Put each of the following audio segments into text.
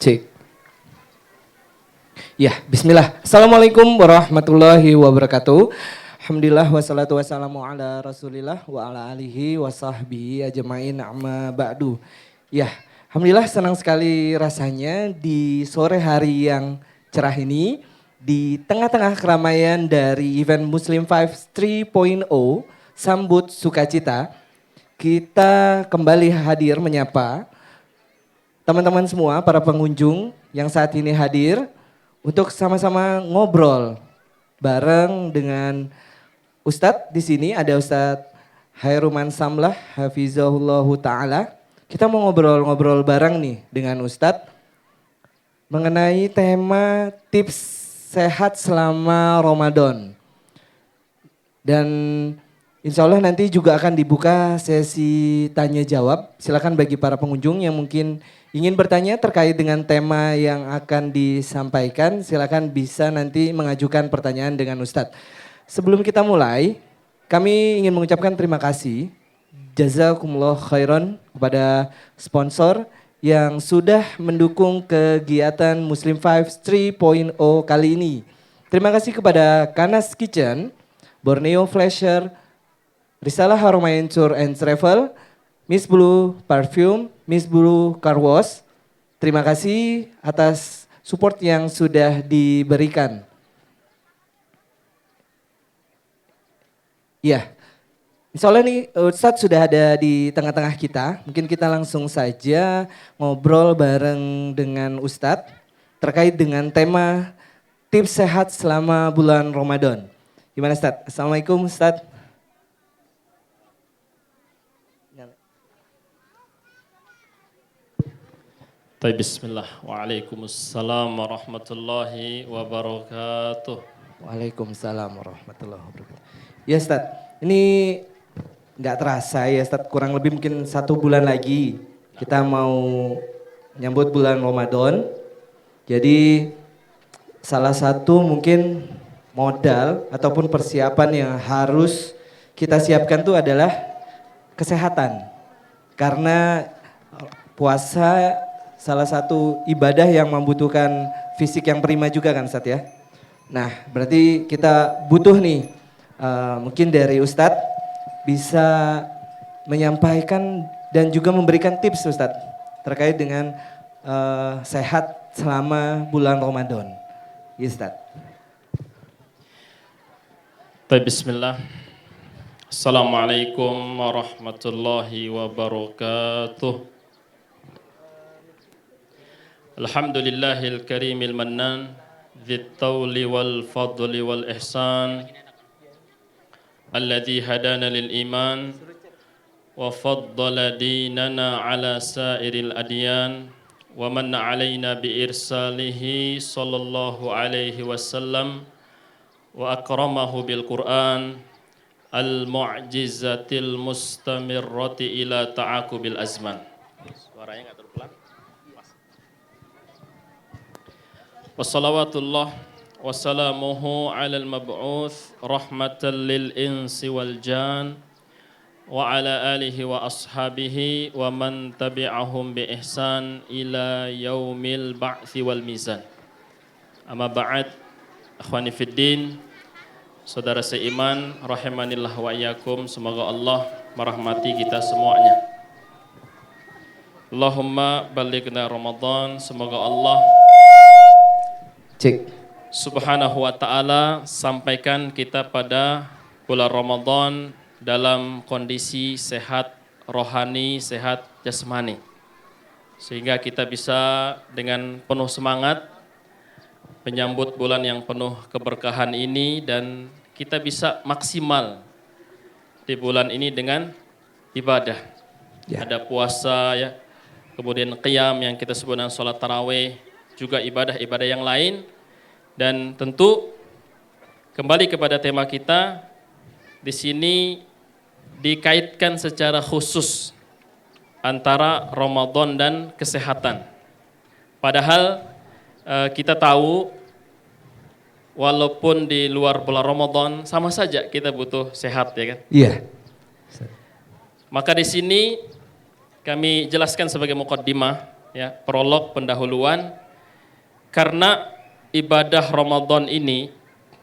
Cek. Ya, bismillah. Assalamualaikum warahmatullahi wabarakatuh. Alhamdulillah wassalatu wassalamu ala rasulillah wa ala alihi wa sahbihi ajma'in amma ba'du. Ya, alhamdulillah senang sekali rasanya di sore hari yang cerah ini, di tengah-tengah keramaian dari event Muslim 5 3.0 Sambut Sukacita, kita kembali hadir menyapa teman-teman semua, para pengunjung yang saat ini hadir untuk sama-sama ngobrol bareng dengan Ustadz. Di sini ada Ustadz Hairuman Samlah, Hafizahullahu Ta'ala. Kita mau ngobrol-ngobrol bareng nih dengan Ustadz mengenai tema tips sehat selama Ramadan. Dan insya Allah nanti juga akan dibuka sesi tanya jawab. Silakan bagi para pengunjung yang mungkin ingin bertanya terkait dengan tema yang akan disampaikan, silakan bisa nanti mengajukan pertanyaan dengan Ustadz. Sebelum kita mulai, kami ingin mengucapkan terima kasih, jazakumullah khairan kepada sponsor yang sudah mendukung kegiatan Muslim 5 3.0 kali ini. Terima kasih kepada Kanas Kitchen, Borneo Flasher, Risalah Haromain Tour and Travel, Miss Blue Parfum, Miss Blue Car Wash. Terima kasih atas support yang sudah diberikan. Ya, insya Allah nih Ustadz sudah ada di tengah-tengah kita. Mungkin kita langsung saja ngobrol bareng dengan Ustadz terkait dengan tema tips sehat selama bulan Ramadan. Gimana Ustadz? Assalamualaikum Ustadz. Bismillah. Waalaikumsalam warahmatullahi wabarakatuh. Waalaikumsalam warahmatullahi wabarakatuh. Ya Ustadz, ini nggak terasa ya Ustadz, kurang lebih mungkin 1 bulan lagi kita mau nyambut bulan Ramadan. Jadi salah satu mungkin modal ataupun persiapan yang harus kita siapkan itu adalah kesehatan. Karena puasa salah satu ibadah yang membutuhkan fisik yang prima juga kan Ustadz ya. Nah berarti kita butuh nih mungkin dari Ustadz bisa menyampaikan dan juga memberikan tips Ustadz terkait dengan sehat selama bulan Ramadan. Ya Ustadz. Bismillah. Assalamualaikum warahmatullahi wabarakatuh. Alhamdulillahil karimil mannan, dzit tawli wal fadli wal ihsan, alladzi hadana lil iman wa faddala dinana ala sairil adyan wa manna alaina bi irsalihi sallallahu alaihi wasallam wa akramahu bil Qur'an al mu'jizatil mustamirrati ila ta'aqubil azman. Suaranya enggak terlalu pelan. Wassalawatullah wassalamuhu ala al-mab'uth rahmatan lil insi wal jan wa ala alihi wa ashabihi wa man tabi'ahum bi ihsan ila yaumil ba'thi wal mizan. Amma ba'd, akhwani fiddin, saudara seiman rahimanillah wa iyyakum, semoga Allah merahmati kita semuanya. Allahumma balighna Ramadan, semoga Allah Subhanahu wa ta'ala sampaikan kita pada bulan Ramadan dalam kondisi sehat rohani, sehat jasmani. Sehingga kita bisa dengan penuh semangat menyambut bulan yang penuh keberkahan ini dan kita bisa maksimal di bulan ini dengan ibadah. Ya. Ada puasa ya, kemudian qiyam yang kita sebut dengan sholat tarawih, juga ibadah-ibadah yang lain. Dan tentu kembali kepada tema kita di sini dikaitkan secara khusus antara Ramadan dan kesehatan. Padahal kita tahu walaupun di luar bulan Ramadan sama saja kita butuh sehat ya kan? Iya. Maka di sini kami jelaskan sebagai muqaddimah ya, prolog pendahuluan, karena ibadah Ramadan ini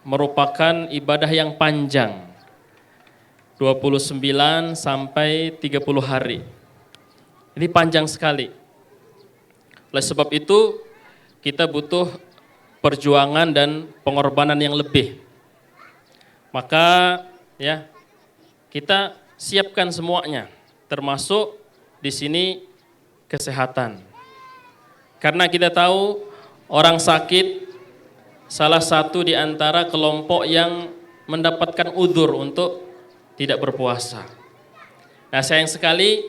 merupakan ibadah yang panjang, 29 sampai 30 hari. Ini panjang sekali. Oleh sebab itu kita butuh perjuangan dan pengorbanan yang lebih. Maka ya, kita siapkan semuanya, termasuk di sini kesehatan. Karena kita tahu orang sakit salah satu di antara kelompok yang mendapatkan udzur untuk tidak berpuasa. Nah, sayang sekali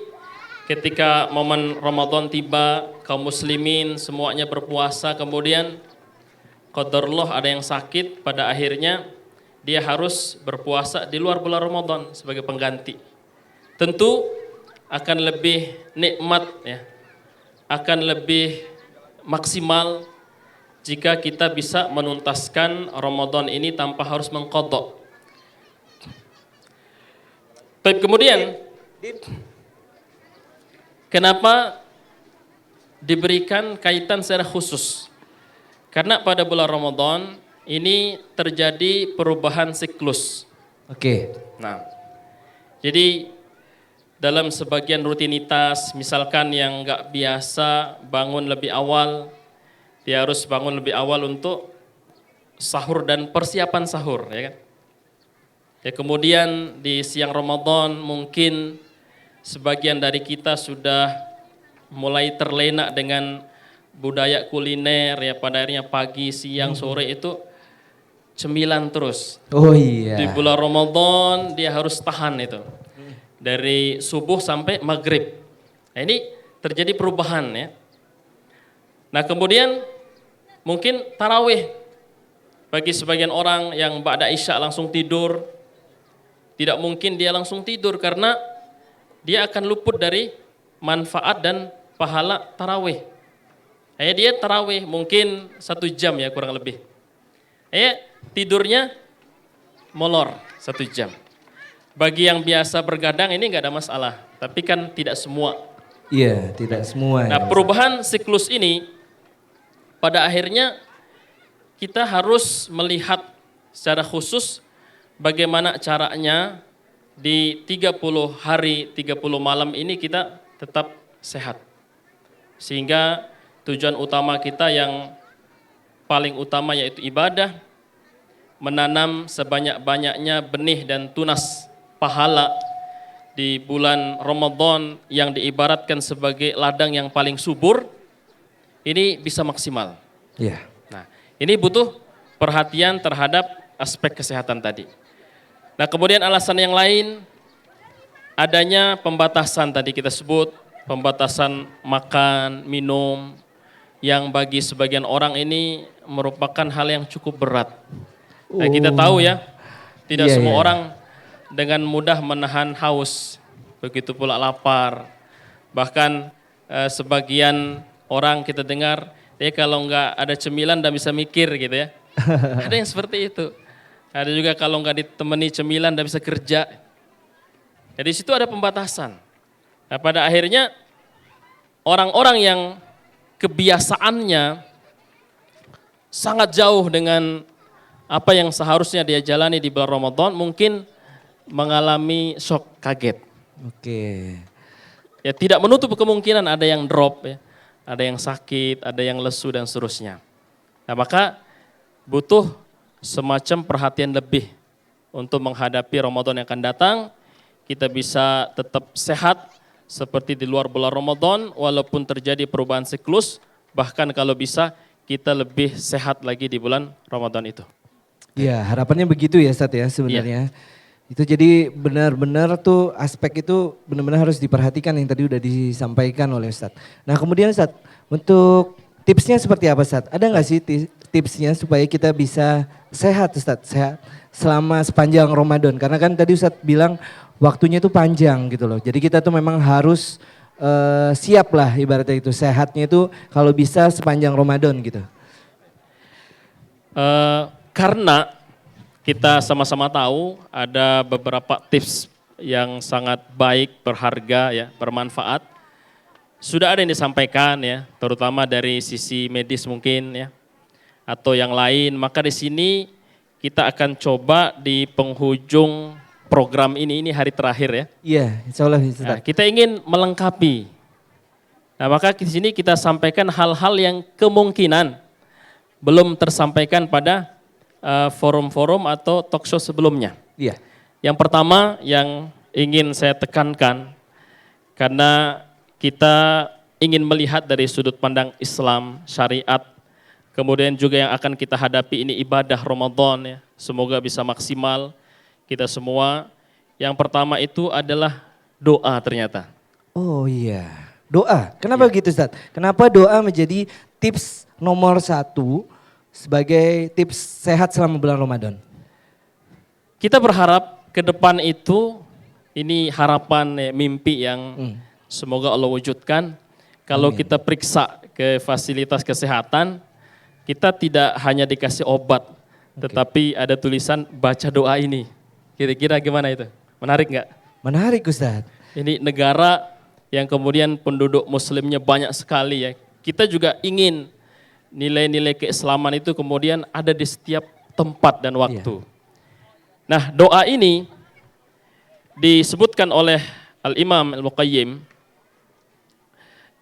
ketika momen Ramadan tiba, kaum muslimin semuanya berpuasa, kemudian qadarullah ada yang sakit, pada akhirnya dia harus berpuasa di luar bulan Ramadan sebagai pengganti. Tentu akan lebih nikmat ya, akan lebih maksimal jika kita bisa menuntaskan Ramadan ini tanpa harus mengqadha. Baik, kemudian kenapa diberikan kaitan secara khusus? Karena pada bulan Ramadan ini terjadi perubahan siklus. Oke. Nah, jadi dalam sebagian rutinitas, misalkan yang nggak biasa bangun lebih awal, dia harus bangun lebih awal untuk sahur dan persiapan sahur, ya kan? Ya, kemudian di siang Ramadan mungkin sebagian dari kita sudah mulai terlena dengan budaya kuliner, ya, pada akhirnya pagi, siang, sore itu cemilan terus. Oh iya. Di bulan Ramadan dia harus tahan itu. Dari subuh sampai maghrib. Nah, ini terjadi perubahan ya. Nah, kemudian mungkin tarawih. Bagi sebagian orang yang ba'da isya langsung tidur, tidak mungkin dia langsung tidur karena dia akan luput dari manfaat dan pahala tarawih. Dia tarawih mungkin 1 jam ya kurang lebih. Tidurnya molor 1 jam. Bagi yang biasa bergadang ini nggak ada masalah, tapi kan tidak semua. Iya, tidak semua. Nah, perubahan siklus ini pada akhirnya kita harus melihat secara khusus bagaimana caranya di 30 hari 30 malam ini kita tetap sehat. Sehingga tujuan utama kita yang paling utama yaitu ibadah, menanam sebanyak-banyaknya benih dan tunas pahala di bulan Ramadan yang diibaratkan sebagai ladang yang paling subur, ini bisa maksimal. Iya. Nah, ini butuh perhatian terhadap aspek kesehatan tadi. Nah, kemudian alasan yang lain, adanya pembatasan tadi kita sebut, pembatasan makan, minum, yang bagi sebagian orang ini merupakan hal yang cukup berat. Nah, kita tahu ya, tidak semua orang dengan mudah menahan haus, begitu pula lapar. Bahkan sebagian orang kita dengar, kalau nggak ada cemilan nggak bisa mikir gitu ya. Ada yang seperti itu. Ada juga kalau nggak ditemani cemilan nggak bisa kerja. Jadi situ ada pembatasan. Nah, pada akhirnya orang-orang yang kebiasaannya sangat jauh dengan apa yang seharusnya dia jalani di bulan Ramadan mungkin mengalami shock, kaget. Oke. Ya, tidak menutup kemungkinan ada yang drop ya, ada yang sakit, ada yang lesu dan seterusnya. Nah, maka butuh semacam perhatian lebih untuk menghadapi Ramadan yang akan datang. Kita bisa tetap sehat seperti di luar bulan Ramadan walaupun terjadi perubahan siklus, bahkan kalau bisa kita lebih sehat lagi di bulan Ramadan itu. Iya, harapannya begitu ya Ustadz ya sebenarnya. Itu jadi benar-benar tuh aspek itu benar-benar harus diperhatikan yang tadi udah disampaikan oleh Ustadz. Nah, kemudian Ustadz, untuk tipsnya seperti apa Ustadz? Ada nggak sih tipsnya supaya kita bisa sehat Ustadz, sehat selama sepanjang Ramadan? Karena kan tadi Ustadz bilang waktunya itu panjang gitu loh. Jadi kita tuh memang harus siap lah ibaratnya itu, sehatnya itu kalau bisa sepanjang Ramadan gitu. Karena kita sama-sama tahu ada beberapa tips yang sangat baik, berharga ya, bermanfaat. sudah ada yang disampaikan ya, terutama dari sisi medis mungkin ya, atau yang lain. Maka di sini kita akan coba di penghujung program ini hari terakhir ya. Iya, insya Allah Nah, Ustaz. kita ingin melengkapi. Nah, maka di sini kita sampaikan hal-hal yang kemungkinan belum tersampaikan pada forum-forum atau talk show sebelumnya. Iya. Yang pertama yang ingin saya tekankan, karena kita ingin melihat dari sudut pandang Islam, syariat, kemudian juga yang akan kita hadapi ini ibadah Ramadan ya. Semoga bisa maksimal kita semua. Yang pertama itu adalah doa ternyata. Oh iya, doa. Kenapa gitu Ustaz? Kenapa doa menjadi tips nomor 1 sebagai tips sehat selama bulan Ramadan? Kita berharap ke depan itu, ini harapan mimpi yang semoga Allah wujudkan. Kalau kita periksa ke fasilitas kesehatan, kita tidak hanya dikasih obat, tetapi ada tulisan baca doa ini. Kira-kira gimana itu? Menarik nggak? Menarik Ustaz. Ini negara yang kemudian penduduk muslimnya banyak sekali ya. Kita juga ingin nilai-nilai keislaman itu kemudian ada di setiap tempat dan waktu. Nah, doa ini disebutkan oleh Al-Imam Al-Muqayyim.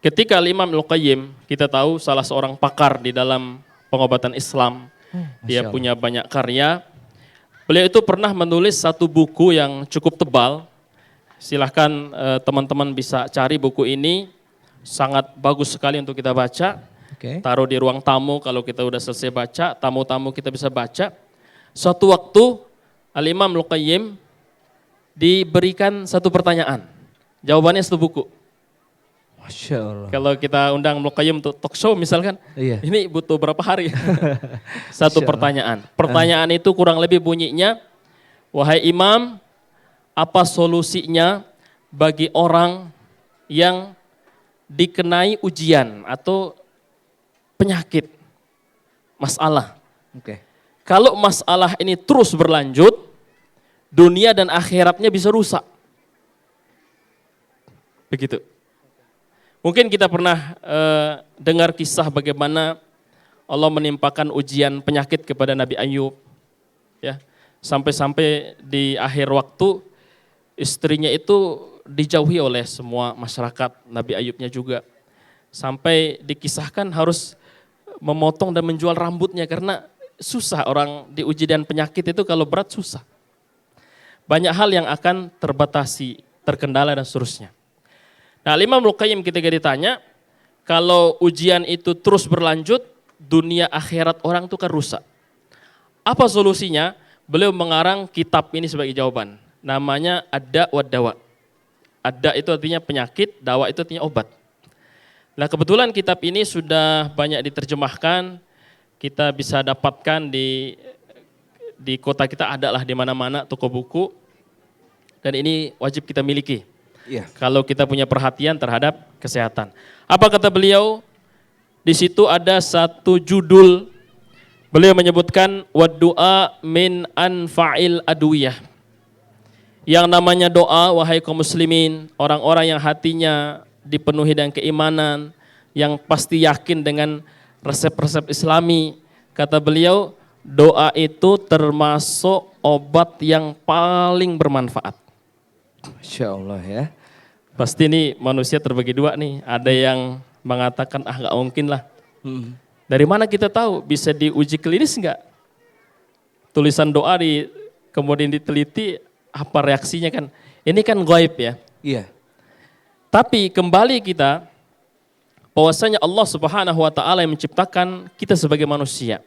Ketika Al-Imam Al-Muqayyim, kita tahu salah seorang pakar di dalam pengobatan Islam. Dia punya banyak karya. Beliau itu pernah menulis satu buku yang cukup tebal. Silahkan teman-teman bisa cari buku ini. Sangat bagus sekali untuk kita baca. Taruh di ruang tamu kalau kita udah selesai baca, tamu-tamu kita bisa baca. Suatu waktu Al-Imam Al-Qayyim diberikan satu pertanyaan. Jawabannya satu buku. Masya Allah. Kalau kita undang Al-Qayyim untuk talk show misalkan, ini butuh berapa hari? Satu pertanyaan. Pertanyaan itu kurang lebih bunyinya, wahai Imam, apa solusinya bagi orang yang dikenai ujian atau penyakit, masalah. Kalau masalah ini terus berlanjut, dunia dan akhiratnya bisa rusak. Begitu. Mungkin kita pernah dengar kisah bagaimana Allah menimpakan ujian penyakit kepada Nabi Ayub. Ya, sampai-sampai di akhir waktu istrinya itu dijauhi oleh semua masyarakat, Nabi Ayubnya juga. Sampai dikisahkan harus memotong dan menjual rambutnya karena susah orang diuji dengan penyakit itu, kalau berat susah. Banyak hal yang akan terbatasi, terkendala dan seterusnya. Nah, Imam Al-Qayyim ketika ditanya, kalau ujian itu terus berlanjut, dunia akhirat orang itu kan rusak. Apa solusinya? Beliau mengarang kitab ini sebagai jawaban. Namanya Ad-Da' wa Dawa. Ad-Da' itu artinya penyakit, Dawa itu artinya obat. Nah, kebetulan kitab ini sudah banyak diterjemahkan. Kita bisa dapatkan di kota kita, ada lah di mana-mana toko buku. Dan ini wajib kita miliki. Kalau kita punya perhatian terhadap kesehatan. Apa kata beliau? Di situ ada satu judul. Beliau menyebutkan wad-du'a min anfa'il adwiyah. Yang namanya doa, wahai kaum muslimin, orang-orang yang hatinya dipenuhi dengan keimanan, yang pasti yakin dengan resep-resep Islami. Kata beliau, doa itu termasuk obat yang paling bermanfaat. Masya Allah ya. Pasti nih manusia terbagi dua nih. Ada yang mengatakan, nggak mungkin lah. Dari mana kita tahu? Bisa diuji klinis nggak? Tulisan doa kemudian diteliti, apa reaksinya kan? Ini kan gaib ya. Iya. Tapi kembali kita, bahwasanya Allah Subhanahu wa taala yang menciptakan kita sebagai manusia.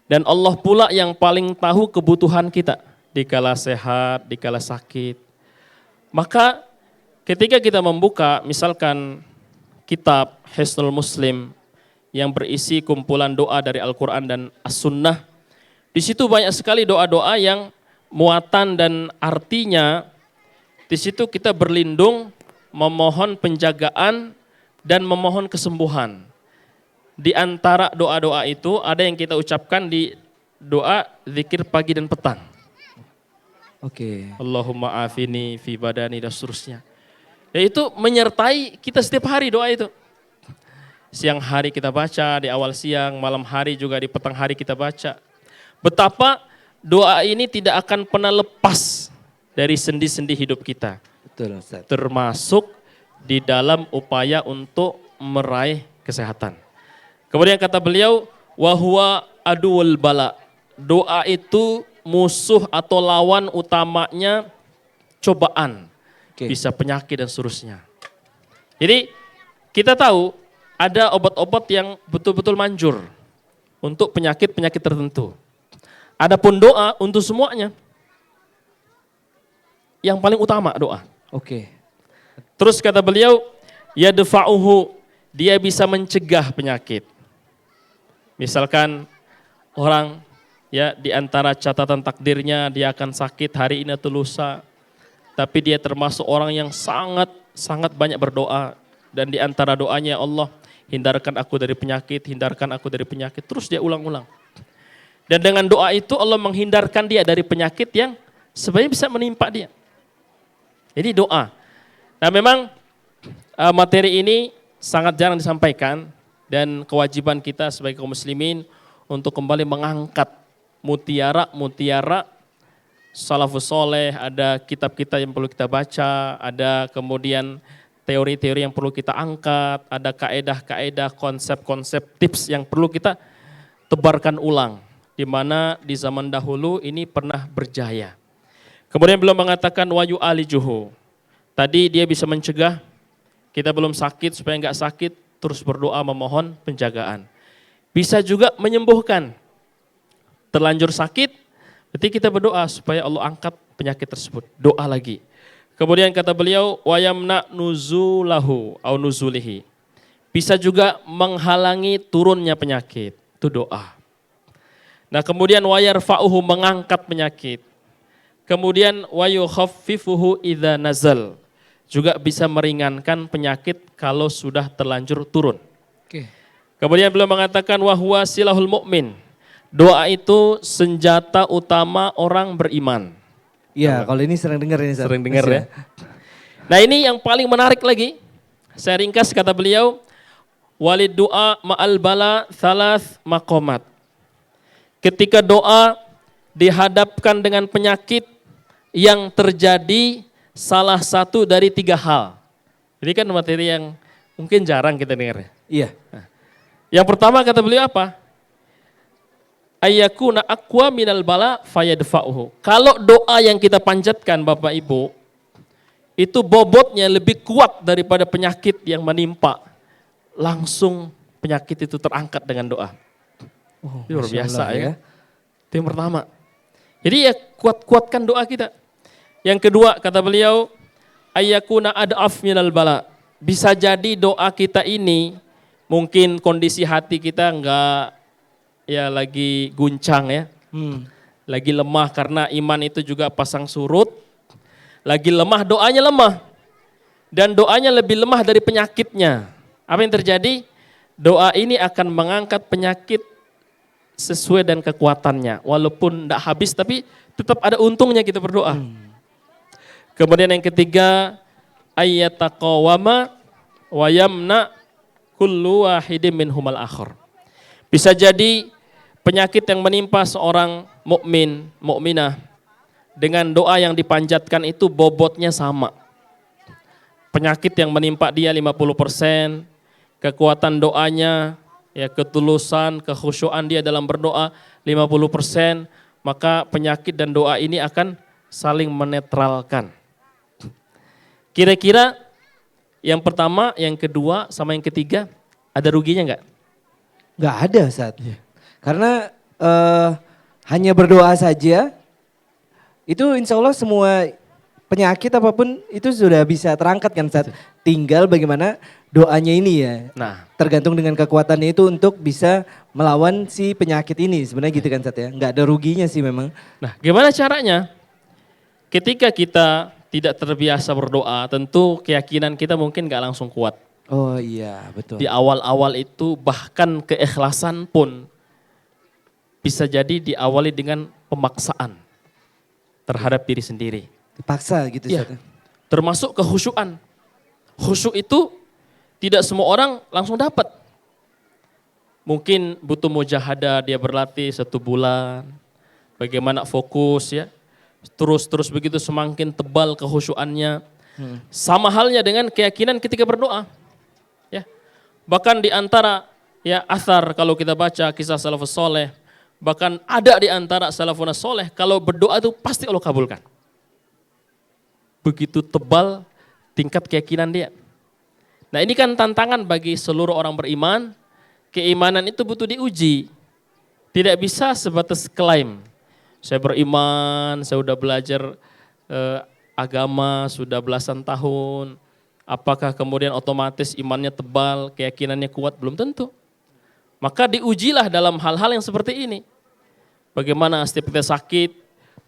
Dan Allah pula yang paling tahu kebutuhan kita dikala sehat, dikala sakit. Maka ketika kita membuka misalkan kitab Hisnul Muslim yang berisi kumpulan doa dari Al-Qur'an dan As-Sunnah, di situ banyak sekali doa-doa yang muatan dan artinya di situ kita berlindung, memohon penjagaan dan memohon kesembuhan. Di antara doa-doa itu ada yang kita ucapkan di doa zikir pagi dan petang. Allahumma afini fi badani dan seterusnya. Yaitu menyertai kita setiap hari doa itu. Siang hari kita baca, di awal siang, malam hari juga di petang hari kita baca. Betapa doa ini tidak akan pernah lepas dari sendi-sendi hidup kita. Betul, Ustaz. Termasuk di dalam upaya untuk meraih kesehatan. Kemudian kata beliau, wahwa aduwal bala. Doa itu musuh atau lawan utamanya cobaan. Oke. Bisa penyakit dan seterusnya. Jadi kita tahu ada obat-obat yang betul-betul manjur untuk penyakit-penyakit tertentu. Adapun doa untuk semuanya. Yang paling utama doa. Oke. Terus kata beliau, yadfa'uhu, dia bisa mencegah penyakit. Misalkan orang ya di antara catatan takdirnya dia akan sakit hari ini atau lusa. Tapi dia termasuk orang yang sangat banyak berdoa. Dan di antara doanya, ya Allah, hindarkan aku dari penyakit, hindarkan aku dari penyakit. Terus dia ulang-ulang. Dan dengan doa itu Allah menghindarkan dia dari penyakit yang sebenarnya bisa menimpa dia. Jadi doa. Nah memang materi ini sangat jarang disampaikan. Dan kewajiban kita sebagai kaum muslimin untuk kembali mengangkat mutiara-mutiara salafus soleh. Ada kitab-kitab yang perlu kita baca, ada kemudian teori-teori yang perlu kita angkat, ada kaedah-kaedah, konsep-konsep, tips yang perlu kita tebarkan ulang. Di mana di zaman dahulu ini pernah berjaya. Kemudian beliau mengatakan wayu alijuhu. Tadi dia bisa mencegah, kita belum sakit supaya enggak sakit, terus berdoa memohon penjagaan. Bisa juga menyembuhkan. Terlanjur sakit, berarti kita berdoa supaya Allah angkat penyakit tersebut. Doa lagi. Kemudian kata beliau, wayamna nuzulahu au nuzulihi. Bisa juga menghalangi turunnya penyakit. Itu doa. Nah kemudian wayarfa'uhu, mengangkat penyakit. Kemudian wayukhaffifuhu idza nazal. Juga bisa meringankan penyakit kalau sudah terlanjur turun. Oke. Kemudian beliau mengatakan wahwa silahul mu'min. Doa itu senjata utama orang beriman. Iya, kalau ini sering dengar ini. Sering dengar ya. Nah ini yang paling menarik lagi. Saya ringkas kata beliau, walid doa ma'al bala thalath maqamat. Ketika doa dihadapkan dengan penyakit yang terjadi salah satu dari 3 hal. Ini kan materi yang mungkin jarang kita dengar. Iya. Nah, yang pertama kata beliau apa? Ayyakuna aqwa minal bala fayadfa'uhu. Kalau doa yang kita panjatkan Bapak Ibu, itu bobotnya lebih kuat daripada penyakit yang menimpa. Langsung penyakit itu terangkat dengan doa. Oh, Luar biasa Allah, ya. Itu yang pertama. Jadi ya kuat-kuatkan doa kita. Yang kedua kata beliau, ayyakuna ad'af minal bala. Bisa jadi doa kita ini mungkin kondisi hati kita enggak ya lagi guncang ya. Lagi lemah karena iman itu juga pasang surut. Lagi lemah, doanya lemah. Dan doanya lebih lemah dari penyakitnya. Apa yang terjadi? Doa ini akan mengangkat penyakit sesuai dengan kekuatannya. Walaupun tidak habis tapi tetap ada untungnya kita berdoa. Kemudian yang ketiga, ayyataqawama wa yamna kullu wahidin minhumal akhar. Bisa jadi penyakit yang menimpa seorang mukmin, mukminah dengan doa yang dipanjatkan itu bobotnya sama. Penyakit yang menimpa dia 50%, kekuatan doanya, ya ketulusan, kekhusyuan dia dalam berdoa 50%, maka penyakit dan doa ini akan saling menetralkan. Kira-kira yang pertama, yang kedua, sama yang ketiga, ada ruginya enggak? Enggak ada Ustaz. Karena hanya berdoa saja, itu insya Allah semua penyakit apapun itu sudah bisa terangkat kan Ustaz. Tinggal bagaimana doanya ini ya. Nah, tergantung dengan kekuatannya itu untuk bisa melawan si penyakit ini. Sebenarnya gitu kan Ustaz ya. Enggak ada ruginya sih memang. Nah, gimana caranya? Ketika kita tidak terbiasa berdoa, tentu keyakinan kita mungkin gak langsung kuat. Oh iya, betul. Di awal-awal itu bahkan keikhlasan pun bisa jadi diawali dengan pemaksaan terhadap diri sendiri. Dipaksa gitu Ya, Ustaz. termasuk kekhusyuan. khusyuk itu tidak semua orang langsung dapat. Mungkin butuh mujahadah, dia berlatih 1 bulan, bagaimana fokus ya. Terus begitu semakin tebal kekhusyuannya. Sama halnya dengan keyakinan ketika berdoa. Ya. Bahkan di antara ya athar kalau kita baca kisah salafus soleh, bahkan ada di antara salafun soleh kalau berdoa itu pasti Allah kabulkan. Begitu tebal tingkat keyakinan dia. Nah ini kan tantangan bagi seluruh orang beriman, keimanan itu butuh diuji. Tidak bisa sebatas klaim, saya beriman, saya sudah belajar agama sudah belasan tahun, apakah kemudian otomatis imannya tebal, keyakinannya kuat? Belum tentu. Maka diujilah dalam hal-hal yang seperti ini. Bagaimana setiap kita sakit,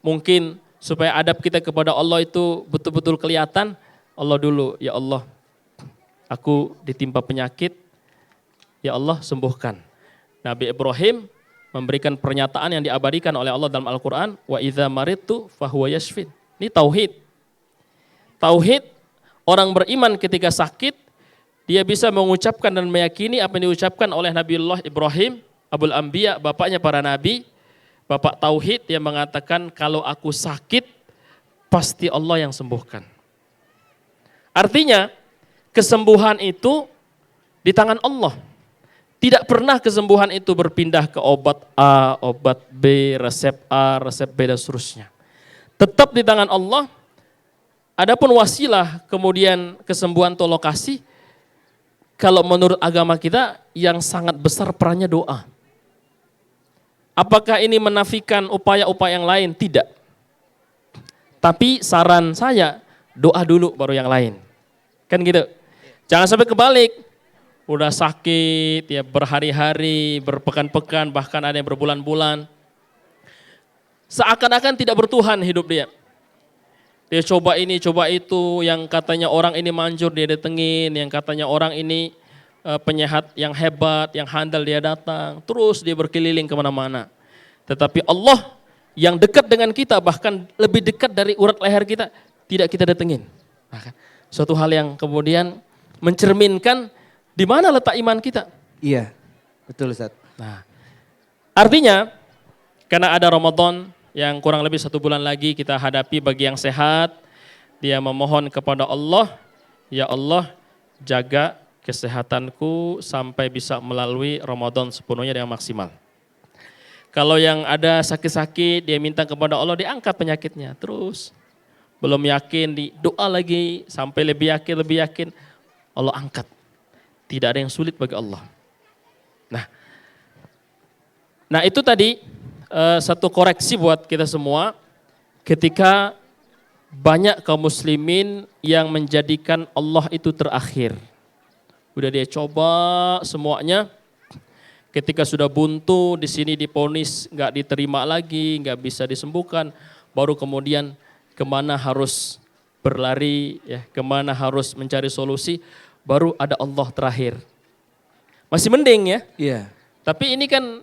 mungkin supaya adab kita kepada Allah itu betul-betul kelihatan, Allah dulu, ya Allah, aku ditimpa penyakit, ya Allah sembuhkan. Nabi Ibrahim memberikan pernyataan yang diabadikan oleh Allah dalam Al-Quran, wa idza maridtu fahuwa yashfin. Ini tauhid. Tauhid, orang beriman ketika sakit, dia bisa mengucapkan dan meyakini apa yang diucapkan oleh Nabiullah Ibrahim, Abul Anbiya, bapaknya para nabi, bapak tauhid yang mengatakan kalau aku sakit pasti Allah yang sembuhkan. Artinya kesembuhan itu di tangan Allah. Tidak pernah kesembuhan itu berpindah ke obat A, obat B, resep A, resep B dan seterusnya. Tetap di tangan Allah. Adapun wasilah kemudian kesembuhan atau lokasi, kalau menurut agama kita yang sangat besar perannya doa. Apakah ini menafikan upaya-upaya yang lain? Tidak. Tapi saran saya, doa dulu baru yang lain. Kan gitu. Jangan sampai kebalik. Udah sakit, ya berhari-hari, berpekan-pekan, bahkan ada yang berbulan-bulan. Seakan-akan tidak bertuhan hidup dia. Dia coba ini, coba itu, yang katanya orang ini manjur dia datengin, yang katanya orang ini penyehat yang hebat, yang handal dia datang, terus dia berkeliling kemana-mana. Tetapi Allah yang dekat dengan kita, bahkan lebih dekat dari urat leher kita, tidak kita datengin. Suatu hal yang kemudian mencerminkan di mana letak iman kita. Iya, betul Ustaz. Nah, artinya karena ada Ramadan yang kurang lebih 1 bulan lagi kita hadapi, bagi yang sehat, dia memohon kepada Allah, ya Allah jaga kesehatanku sampai bisa melalui Ramadan sepenuhnya dengan maksimal. Kalau yang ada sakit-sakit, dia minta kepada Allah diangkat penyakitnya. Terus belum yakin, doa lagi sampai lebih yakin, Allah angkat. Tidak ada yang sulit bagi Allah. Nah itu tadi satu koreksi buat kita semua ketika banyak kaum muslimin yang menjadikan Allah itu terakhir. Udah dia coba semuanya, ketika sudah buntu di sini diponis nggak diterima lagi, nggak bisa disembuhkan, baru kemudian kemana harus berlari, ya kemana harus mencari solusi, baru ada Allah terakhir. Masih mending ya. Iya. Tapi ini kan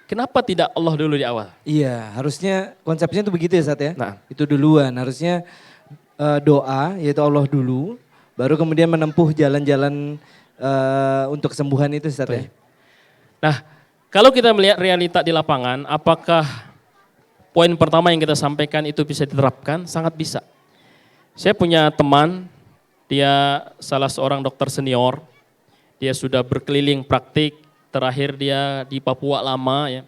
kenapa tidak Allah dulu di awal? Iya, harusnya konsepnya itu begitu ya Ustaz ya. Nah. Itu duluan, harusnya doa yaitu Allah dulu, baru kemudian menempuh jalan-jalan untuk kesembuhan itu Ustaz ya. Nah, kalau kita melihat realita di lapangan, apakah poin pertama yang kita sampaikan itu bisa diterapkan? Sangat bisa. Saya punya teman, dia salah seorang dokter senior, dia sudah berkeliling praktik, terakhir dia di Papua lama ya.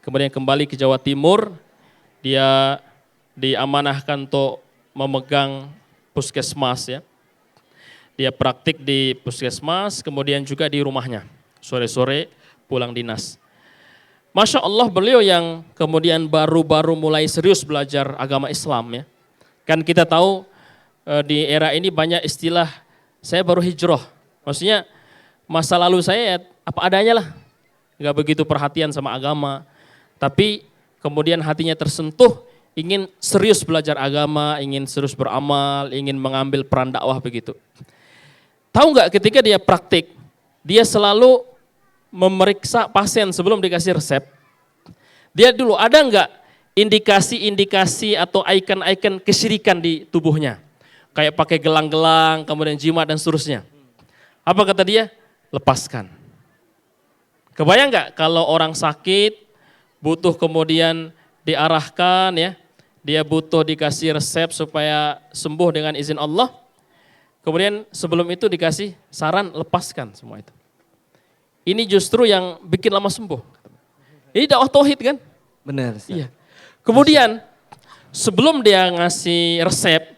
Kemudian kembali ke Jawa Timur, dia diamanahkan untuk memegang puskesmas ya. Dia praktik di puskesmas, kemudian juga di rumahnya. Sore-sore pulang dinas. Masya Allah beliau yang kemudian baru-baru mulai serius belajar agama Islam ya. Kan kita tahu di era ini banyak istilah, saya baru hijrah. Maksudnya masa lalu saya ya apa adanya lah. Gak begitu perhatian sama agama. Tapi kemudian hatinya tersentuh, ingin serius belajar agama, ingin serius beramal, ingin mengambil peran dakwah begitu. Tahu nggak ketika dia praktik, dia selalu memeriksa pasien sebelum dikasih resep. Dia dulu ada nggak indikasi-indikasi atau icon-icon kesyirikan di tubuhnya. kayak pakai gelang-gelang, kemudian jimat dan seterusnya. Apa kata dia? Lepaskan. Kebayang nggak kalau orang sakit, butuh kemudian diarahkan ya, dia butuh dikasih resep supaya sembuh dengan izin Allah. Kemudian sebelum itu dikasih saran, lepaskan semua itu. Ini justru yang bikin lama sembuh. Ini dakwah tauhid kan? Benar. Iya. Kemudian sebelum dia ngasih resep,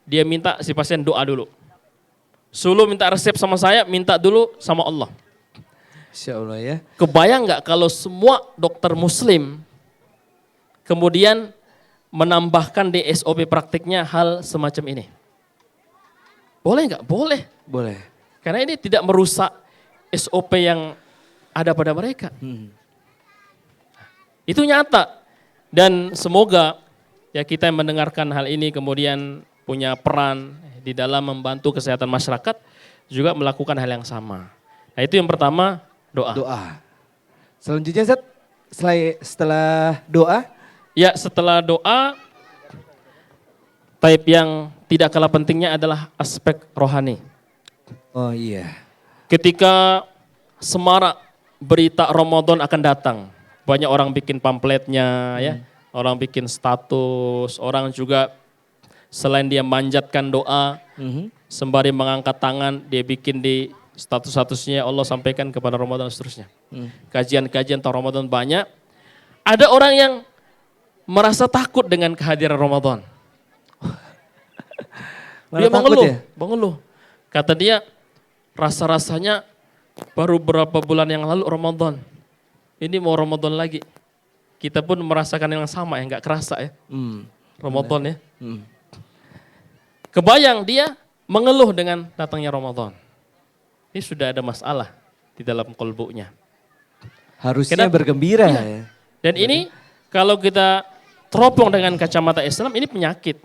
dia minta si pasien doa dulu. Sebelum minta resep sama saya, minta dulu sama Allah. Insya Allah ya. Kebayang nggak kalau semua dokter muslim kemudian menambahkan di SOP praktiknya hal semacam ini? Boleh nggak? Boleh. Boleh. Karena ini tidak merusak SOP yang ada pada mereka. Itu nyata. Dan semoga ya kita yang mendengarkan hal ini kemudian punya peran di dalam membantu kesehatan masyarakat juga melakukan hal yang sama. Nah itu yang pertama, doa. Doa. Selanjutnya Zat, setelah doa? Ya setelah doa, type yang tidak kalah pentingnya adalah aspek rohani. Oh iya. Ketika semarak berita Ramadan akan datang, banyak orang bikin pamfletnya ya, orang bikin status, orang juga selain dia manjatkan doa, sembari mengangkat tangan, dia bikin di status-statusnya Allah sampaikan kepada Ramadan dan seterusnya. Kajian-kajian tentang Ramadan banyak. Ada orang yang merasa takut dengan kehadiran Ramadan. Dia mengeluh. Kata dia, rasa-rasanya baru berapa bulan yang lalu Ramadan. Ini mau Ramadan lagi. Kita pun merasakan yang sama ya, nggak kerasa ya. Ramadan ya. Kebayang dia mengeluh dengan datangnya Ramadan. Ini sudah ada masalah di dalam kolbunya. Harusnya bergembira ya. Dan ini kalau kita teropong dengan kacamata Islam, ini penyakit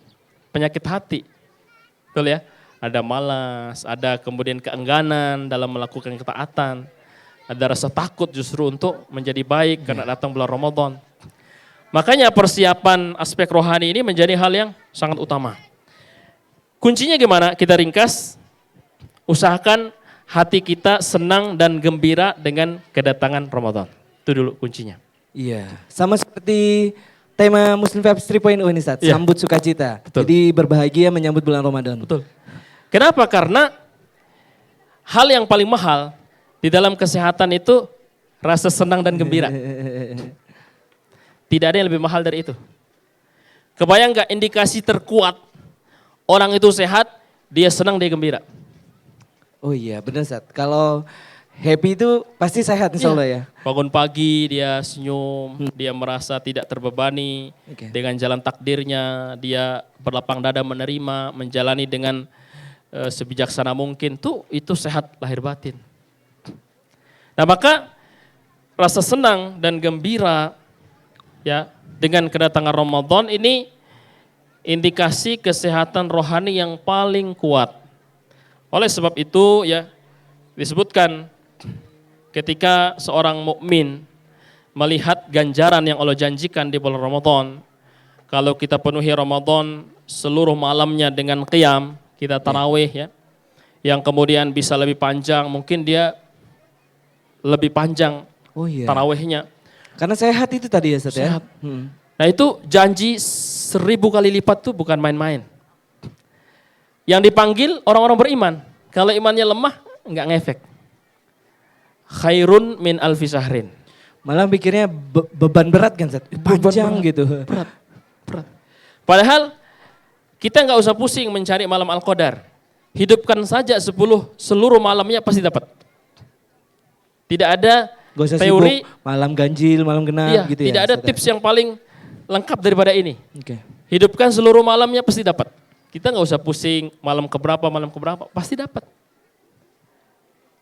hati. Betul ya? Ada malas, ada kemudian keengganan dalam melakukan ketaatan. Ada rasa takut justru untuk menjadi baik karena datang bulan Ramadan. Makanya persiapan aspek rohani ini menjadi hal yang sangat utama. Kuncinya gimana? Kita ringkas, usahakan hati kita senang dan gembira dengan kedatangan Ramadan. Itu dulu kuncinya. Iya, sama seperti tema Muslim Vibes 3.0 ini Ustaz, Iya. sambut sukacita. Betul. Jadi berbahagia menyambut bulan Ramadan. Betul. Kenapa? Karena hal yang paling mahal di dalam kesehatan itu rasa senang dan gembira. Tidak ada yang lebih mahal dari itu. Kebayang gak indikasi terkuat orang itu sehat, dia senang, dia gembira. Oh iya benar Ustaz, kalau happy itu pasti sehat insya Allah ya. Bangun pagi dia senyum, dia merasa tidak terbebani dengan jalan takdirnya, dia berlapang dada menerima, menjalani dengan sebijaksana mungkin, itu sehat lahir batin. Nah maka rasa senang dan gembira ya dengan kedatangan Ramadan ini indikasi kesehatan rohani yang paling kuat. Oleh sebab itu ya disebutkan ketika seorang mukmin melihat ganjaran yang Allah janjikan di bulan Ramadan, kalau kita penuhi Ramadan seluruh malamnya dengan qiyam, kita tarawih ya, yang kemudian bisa lebih panjang, mungkin dia lebih panjang tarawihnya. Karena sehat itu tadi ya Ustaz ya. Sehat. Nah itu janji 1000 kali lipat tuh bukan main-main. Yang dipanggil orang-orang beriman. Kalau imannya lemah enggak ngefek. Khairun min alfi syahrin. Malah pikirnya beban berat kan Ustaz, panjang berat, gitu. Berat. Padahal kita enggak usah pusing mencari malam Al-Qadar. Hidupkan saja 10 seluruh malamnya pasti dapat. Tidak ada Gak usah teori sibuk, malam ganjil, malam genap gitu ya. Tidak ada tips yang paling lengkap daripada ini. Oke. Hidupkan seluruh malamnya pasti dapat. Kita nggak usah pusing malam keberapa, pasti dapat.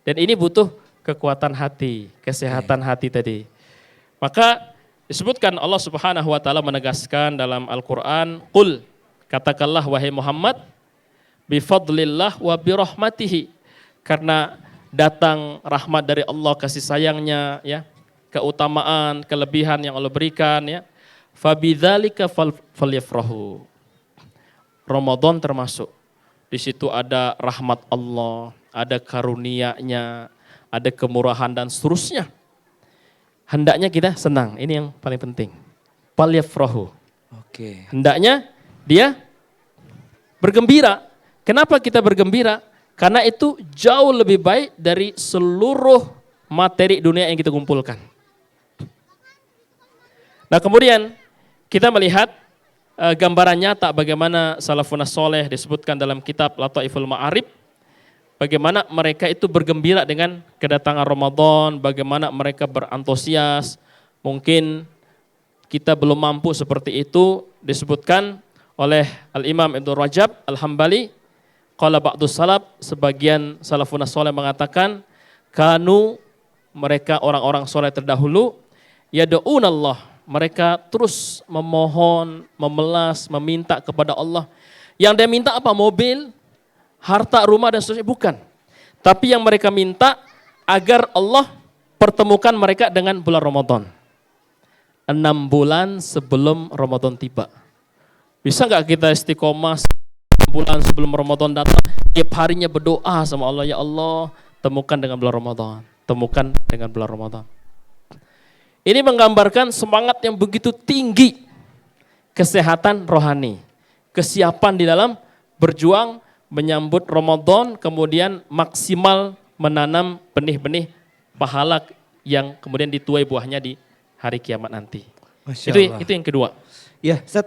Dan ini butuh kekuatan hati, kesehatan hati tadi. Maka disebutkan Allah Subhanahu wa taala menegaskan dalam Al-Qur'an, "Qul," katakanlah wahai Muhammad, "bifadlillah wa birahmatihi." Karena datang rahmat dari Allah, kasih sayangnya ya, keutamaan, kelebihan yang Allah berikan ya. Fabidzalika falyafrahu. Ramadan termasuk Di situ ada rahmat Allah, ada karunia-Nya, ada kemurahan dan seterusnya. Hendaknya kita senang, ini yang paling penting. Falyafrahu. Oke. Hendaknya dia bergembira. Kenapa kita bergembira? Karena itu jauh lebih baik dari seluruh materi dunia yang kita kumpulkan. Nah kemudian kita melihat gambaran nyata bagaimana salafun soleh disebutkan dalam kitab Lataiful Ma'arif. Bagaimana mereka itu bergembira dengan kedatangan Ramadan, bagaimana mereka berantusias. Mungkin kita belum mampu seperti itu, disebutkan oleh Al-Imam Ibnu Rajab Al-Hambali. Qala ba'dus salaf, sebagian salafun soleh mengatakan, kanu, mereka orang-orang soleh terdahulu, yad'un Allah, mereka terus memohon, memelas, meminta kepada Allah. Yang dia minta apa? Mobil, harta, rumah dan seterusnya, bukan. Tapi yang mereka minta agar Allah pertemukan mereka dengan bulan Ramadan. 6 bulan sebelum Ramadan tiba. Bisa nggak kita istiqomah 6 bulan sebelum Ramadan datang, tiap harinya berdoa sama Allah, ya Allah, temukan dengan bulan Ramadan, temukan dengan bulan Ramadan. Ini menggambarkan semangat yang begitu tinggi, kesehatan rohani, kesiapan di dalam berjuang menyambut Ramadan, kemudian maksimal menanam benih-benih pahala yang kemudian dituai buahnya di hari kiamat nanti. Masya Allah. Itu yang kedua. Ya, Ustaz,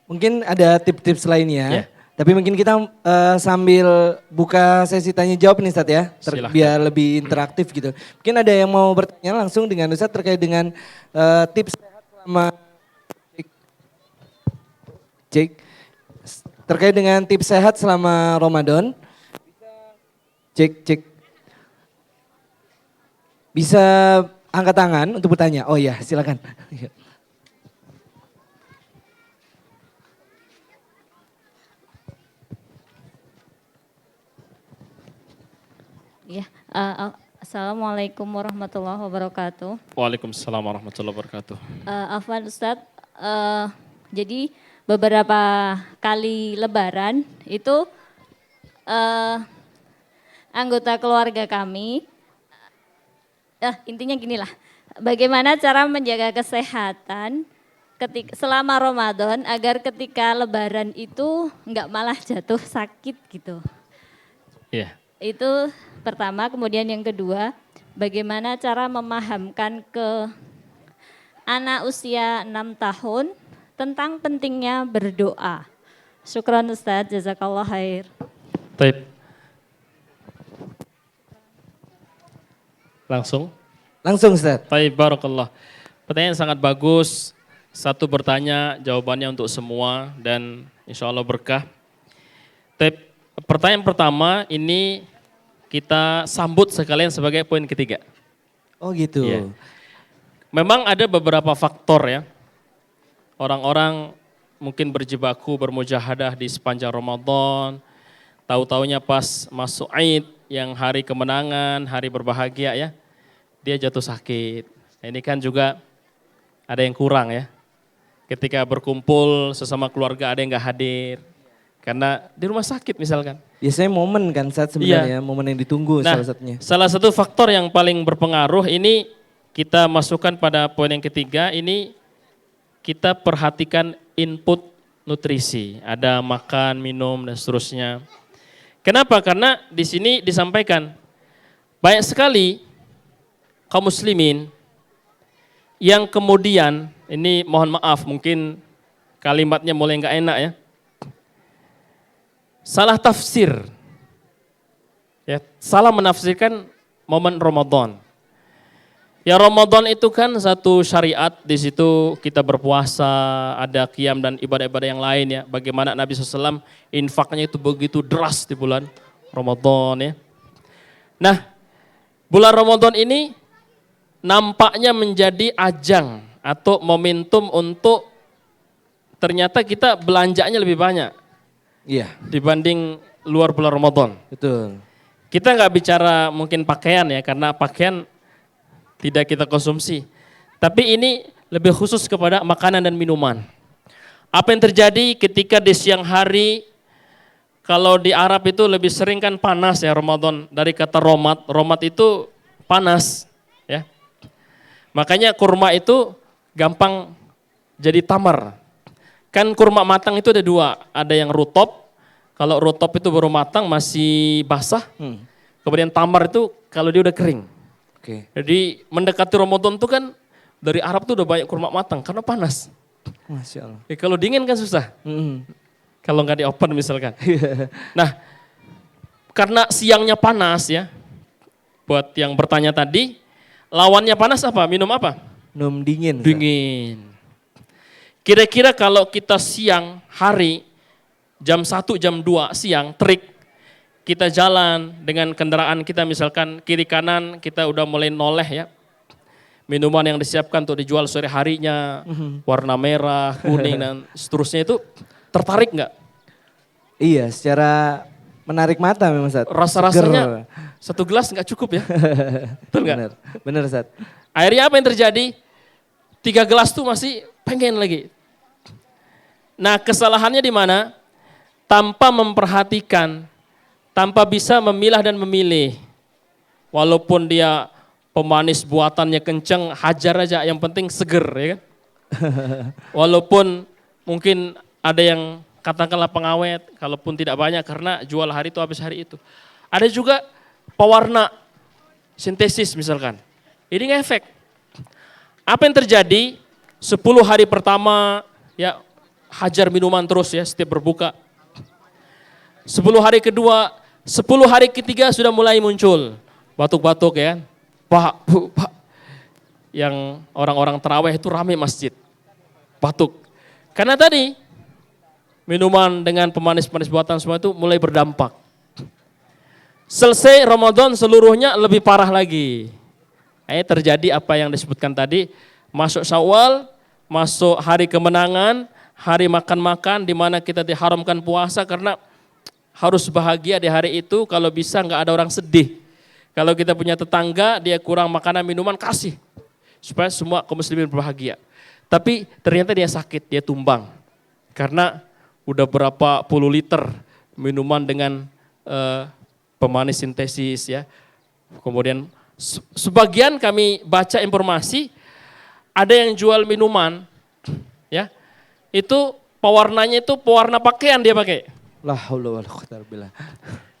mungkin ada tips-tips lainnya. Ya. Tapi mungkin kita sambil buka sesi tanya jawab nih Ustaz ya, Silahkan. biar lebih interaktif gitu. Mungkin ada yang mau bertanya langsung dengan Ustaz terkait dengan tips sehat selama terkait dengan tips sehat selama Ramadan. Cek. Bisa angkat tangan untuk bertanya. Oh iya, silakan. Ya, Assalamualaikum warahmatullahi wabarakatuh. Waalaikumsalam warahmatullahi wabarakatuh. Afwan Ustadz, jadi beberapa kali Lebaran itu anggota keluarga kami, intinya ginilah, bagaimana cara menjaga kesehatan selama Ramadan agar ketika Lebaran itu enggak malah jatuh sakit gitu. Iya. Itu pertama, kemudian yang kedua, bagaimana cara memahamkan ke anak usia 6 tahun tentang pentingnya berdoa. Syukran Ustaz, jazakallah khair. Baik. Langsung. Langsung Ustaz. Baik, barakallah. Pertanyaan sangat bagus. Satu bertanya, jawabannya untuk semua dan insya Allah berkah. Baik. Pertanyaan pertama ini kita sambut sekalian sebagai poin ketiga. Oh gitu. Iya. Memang ada beberapa faktor ya. Orang-orang mungkin berjibaku, bermujahadah di sepanjang Ramadan. Tahu-taunya pas masuk Aid yang hari kemenangan, hari berbahagia ya. Dia jatuh sakit. Nah, ini kan juga ada yang kurang ya. Ketika berkumpul sesama keluarga ada yang gak hadir. Karena di rumah sakit misalkan. Biasanya momen kan saat sebenarnya, momen yang ditunggu Nah, salah satunya. salah satu faktor yang paling berpengaruh ini kita masukkan pada poin yang ketiga, ini kita perhatikan input nutrisi. Ada makan, minum dan seterusnya. Kenapa? Karena di sini disampaikan banyak sekali kaum muslimin yang kemudian, ini mohon maaf mungkin kalimatnya mulai nggak enak ya. Salah tafsir, ya, salah menafsirkan momen Ramadan. Ya Ramadan itu kan satu syariat, di situ kita berpuasa, ada qiyam dan ibadah-ibadah yang lain ya. Bagaimana Nabi SAW infaknya itu begitu deras di bulan Ramadan ya. Nah, bulan Ramadan ini nampaknya menjadi ajang atau momentum untuk ternyata kita belanjanya lebih banyak. Iya. Dibanding luar bulan Ramadan. Betul. Kita nggak bicara mungkin pakaian ya, karena pakaian tidak kita konsumsi. Tapi ini lebih khusus kepada makanan dan minuman. Apa yang terjadi ketika di siang hari kalau di Arab itu lebih sering kan panas ya Ramadan. Dari kata romat, romat itu panas ya. Makanya kurma itu gampang jadi tamar. Kan kurma matang itu ada dua, ada yang rutop. Kalau rutop itu baru matang masih basah. Kemudian tamar itu kalau dia udah kering. Oke. Jadi mendekati Ramadan itu kan dari Arab tuh udah banyak kurma matang karena panas. Masya Allah. Kalau dingin kan susah. Kalau nggak di open misalkan. Nah, karena siangnya panas ya. Buat yang bertanya tadi, lawannya panas apa? Minum apa? Minum dingin. Dingin. Kira-kira kalau kita siang hari jam 1 jam 2 siang terik kita jalan dengan kendaraan kita misalkan kiri kanan kita udah mulai noleh ya. Minuman yang disiapkan untuk dijual sore harinya, warna merah, kuning dan seterusnya itu tertarik nggak? Iya, secara menarik mata memang Ustaz. Rasa-rasanya satu gelas nggak cukup ya? Betul nggak? Bener, bener Ustaz. Akhirnya apa yang terjadi? 3 gelas tuh masih pengen lagi. Nah kesalahannya di mana? Tanpa memperhatikan, tanpa bisa memilah dan memilih. Walaupun dia pemanis buatannya kenceng, hajar aja yang penting seger ya kan. Walaupun mungkin ada yang katakanlah pengawet, kalaupun tidak banyak karena jual hari itu habis hari itu. Ada juga pewarna sintesis misalkan. Ini ngefek. Apa yang terjadi? 10 hari pertama ya hajar minuman terus ya setiap berbuka. 10 hari kedua, 10 hari ketiga sudah mulai muncul batuk-batuk ya. Pak, yang orang-orang terawih itu ramai masjid, batuk. Karena tadi minuman dengan pemanis-pemanis buatan semua itu mulai berdampak. Selesai Ramadan seluruhnya lebih parah lagi. Terjadi apa yang disebutkan tadi, masuk Syawal, masuk hari kemenangan, hari makan-makan di mana kita diharamkan puasa karena harus bahagia di hari itu, kalau bisa nggak ada orang sedih. Kalau kita punya tetangga, dia kurang makanan minuman, kasih. Supaya semua kaum muslimin berbahagia. Tapi ternyata dia sakit, dia tumbang. Karena udah berapa puluh liter minuman dengan pemanis sintesis ya. Kemudian sebagian kami baca informasi, ada yang jual minuman, ya itu pewarnanya itu pewarna pakaian dia pakai. La haula wala quwwata illa billah.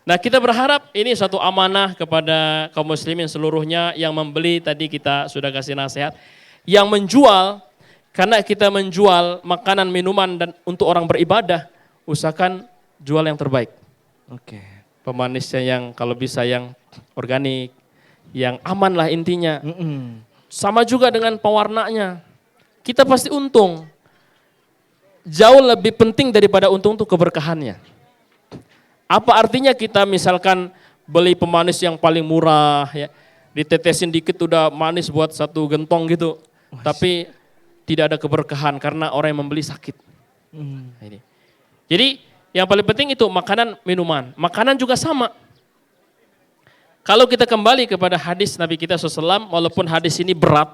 Nah kita berharap ini satu amanah kepada kaum muslimin seluruhnya yang membeli, tadi kita sudah kasih nasihat. Yang menjual, karena kita menjual makanan minuman dan untuk orang beribadah, usahakan jual yang terbaik. Oke. Pemanisnya yang kalau bisa yang organik, yang aman lah intinya. Sama juga dengan pewarnanya, kita pasti untung. Jauh lebih penting daripada untung itu keberkahannya. Apa artinya kita misalkan beli pemanis yang paling murah ya, ditetesin dikit udah manis buat satu gentong gitu. Tapi tidak ada keberkahan karena orang yang membeli sakit. Ini. Jadi yang paling penting itu makanan, minuman. Makanan juga sama. Kalau kita kembali kepada hadis Nabi kita SAW, walaupun hadis ini berat,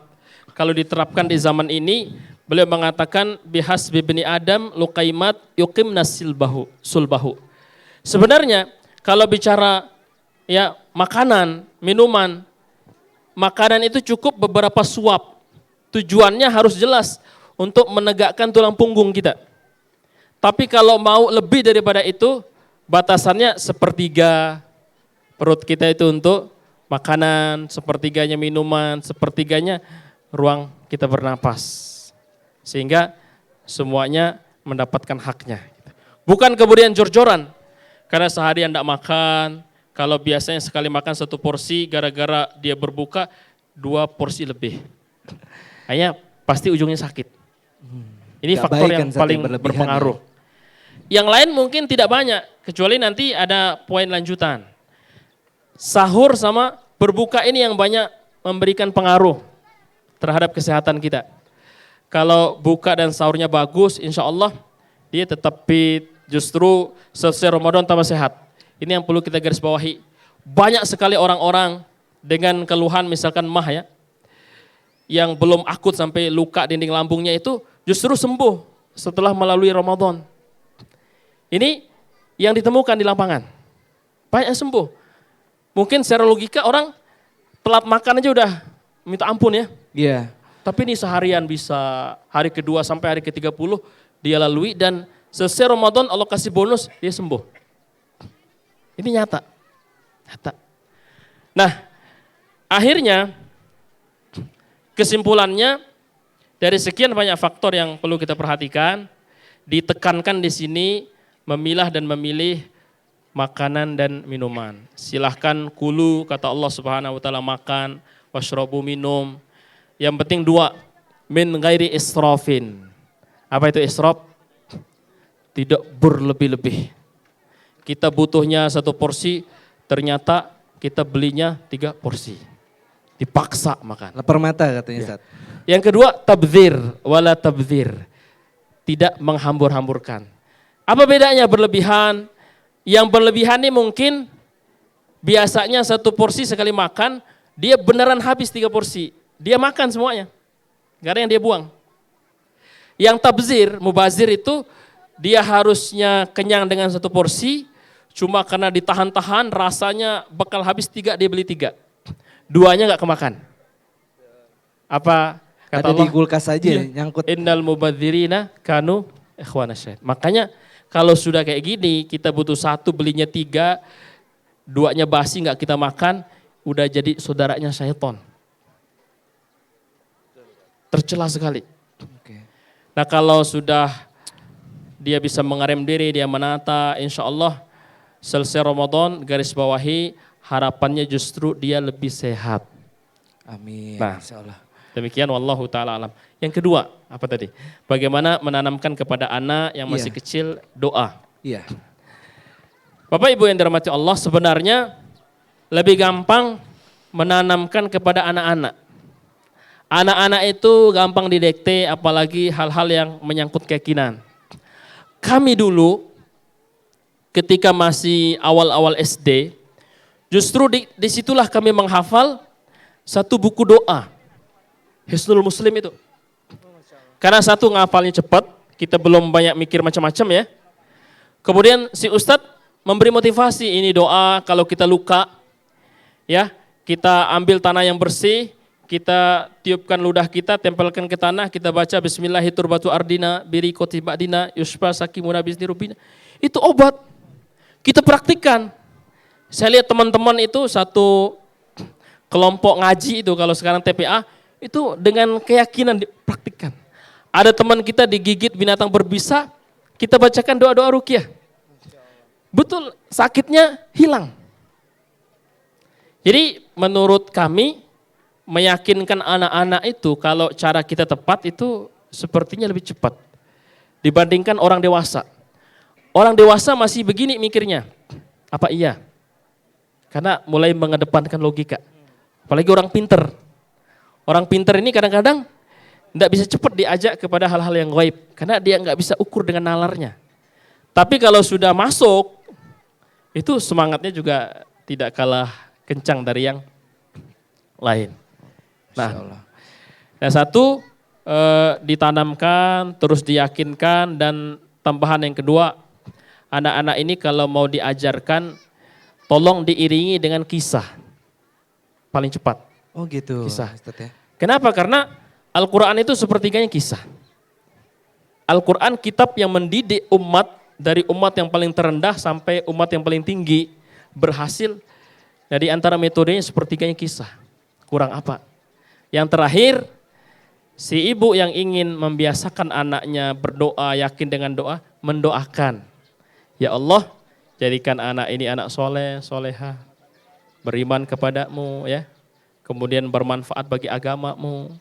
kalau diterapkan di zaman ini, beliau mengatakan bihasbi bani Adam luqaimat yuqimna sulbahu. Sebenarnya kalau bicara ya makanan, minuman, makanan itu cukup beberapa suap. Tujuannya harus jelas untuk menegakkan tulang punggung kita. Tapi kalau mau lebih daripada itu, batasannya sepertiga perut kita itu untuk makanan, sepertiganya minuman, sepertiganya ruang kita bernapas. Sehingga semuanya mendapatkan haknya. Bukan kemudian jor-joran. Karena seharian tidak makan, kalau biasanya sekali makan 1 porsi, gara-gara dia berbuka 2 porsi lebih. Hanya pasti ujungnya sakit. Ini faktor yang paling berpengaruh. Yang lain mungkin tidak banyak, kecuali nanti ada poin lanjutan. Sahur sama berbuka ini yang banyak memberikan pengaruh terhadap kesehatan kita. Kalau buka dan sahurnya bagus, insya Allah dia tetap fit. Justru selesai Ramadan tambah sehat. Ini yang perlu kita garis bawahi. Banyak sekali orang-orang dengan keluhan misalkan mah ya, yang belum akut sampai luka dinding lambungnya itu justru sembuh setelah melalui Ramadan. Ini yang ditemukan di lapangan. Banyak yang sembuh. Mungkin secara logika orang telat makan aja udah minta ampun ya. Iya. Tapi ini seharian bisa hari kedua sampai hari ke-30 dia lalui dan selesai Ramadan Allah kasih bonus dia sembuh. Ini nyata. Nyata. Nah, akhirnya kesimpulannya dari sekian banyak faktor yang perlu kita perhatikan, ditekankan di sini memilah dan memilih makanan dan minuman. Silahkan kulu, kata Allah Subhanahu wa taala, makan, washrabu, minum. Yang penting dua, min ghairi israfin. Apa itu israf? Tidak berlebih-lebih. Kita butuhnya 1 porsi, ternyata kita belinya 3 porsi. Dipaksa makan. Lapar mata katanya Ustaz. Yang kedua, tabdzir wala tabdzir. Tidak menghambur-hamburkan. Apa bedanya berlebihan? Yang berlebihan ini mungkin biasanya 1 porsi sekali makan, dia beneran habis 3 porsi. Dia makan semuanya. Gak ada yang dia buang. Yang tabdzir, mubazir itu dia harusnya kenyang dengan 1 porsi, cuma karena ditahan-tahan rasanya bakal habis 3, dia beli 3. 2-nya gak kemakan. Apa kata Ada Allah? di kulkas aja Iya. nyangkut. Innal mubadzirina kanu ikhwanasyaitan. Makanya kalau sudah kayak gini, kita butuh 1 belinya 3, 2-nya basi nggak kita makan, udah jadi saudaranya syaitan. Tercela sekali. Oke. Nah kalau sudah dia bisa mengerem diri, dia menata, insya Allah selesai Ramadan, garis bawahi, harapannya justru dia lebih sehat. Amin. Nah. Insyaallah. Demikian wallahu ta'ala alam. Yang kedua, apa tadi? Bagaimana menanamkan kepada anak yang masih Iya. kecil doa. Iya. Bapak Ibu yang dirahmati Allah, sebenarnya lebih gampang menanamkan kepada anak-anak. Anak-anak itu gampang didikte, apalagi hal-hal yang menyangkut keyakinan. Kami dulu ketika masih awal-awal SD, justru disitulah kami menghafal 1 buku doa. Hisnul Muslim itu. Karena 1 ngafalnya cepat, kita belum banyak mikir macam-macam ya. Kemudian si Ustadz memberi motivasi, ini doa kalau kita luka, ya kita ambil tanah yang bersih, kita tiupkan ludah kita, tempelkan ke tanah, kita baca Bismillahirrahmanirrahim ardina biri kotibadina yusfa sakimuna bisni rubina. Itu obat. Kita praktikkan. Saya lihat teman-teman itu 1 kelompok ngaji itu kalau sekarang TPA, itu dengan keyakinan dipraktikkan. Ada teman kita digigit binatang berbisa, kita bacakan doa-doa ruqyah. Betul, sakitnya hilang. Jadi menurut kami, meyakinkan anak-anak itu kalau cara kita tepat itu sepertinya lebih cepat dibandingkan orang dewasa. Orang dewasa masih begini mikirnya, apa iya? Karena mulai mengedepankan logika. Apalagi orang pinter. Orang pinter ini kadang-kadang tidak bisa cepat diajak kepada hal-hal yang gaib. Karena dia nggak bisa ukur dengan nalarnya. Tapi kalau sudah masuk, itu semangatnya juga tidak kalah kencang dari yang lain. Nah, yang 1 ditanamkan, terus diyakinkan, dan tambahan yang kedua, anak-anak ini kalau mau diajarkan, tolong diiringi dengan kisah. Paling cepat. Oh gitu. Kisah. Ustaz ya. Kenapa? Karena Al-Quran itu sepertiganya kisah. Al-Quran kitab yang mendidik umat dari umat yang paling terendah sampai umat yang paling tinggi berhasil. Dari antara metodenya sepertiganya kisah. Kurang apa? Yang terakhir, si ibu yang ingin membiasakan anaknya berdoa, yakin dengan doa, mendoakan. Ya Allah, jadikan anak ini anak soleh, soleha, beriman kepadamu ya. Kemudian bermanfaat bagi agamamu.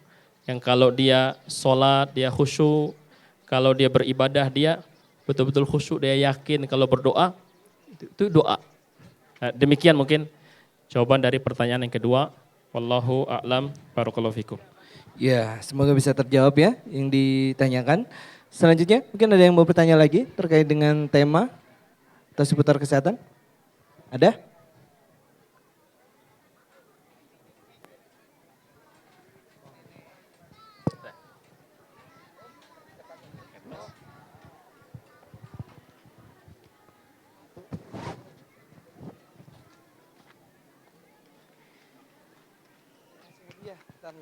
Yang kalau dia sholat, dia khusyuk. Kalau dia beribadah, dia betul-betul khusyuk, dia yakin. Kalau berdoa, itu doa. Nah, demikian mungkin jawaban dari pertanyaan yang kedua. Wallahu a'lam, barakallahu fikum. Ya, semoga bisa terjawab ya yang ditanyakan. Selanjutnya mungkin ada yang mau bertanya lagi terkait dengan tema atau seputar kesehatan? Ada? Ustadz,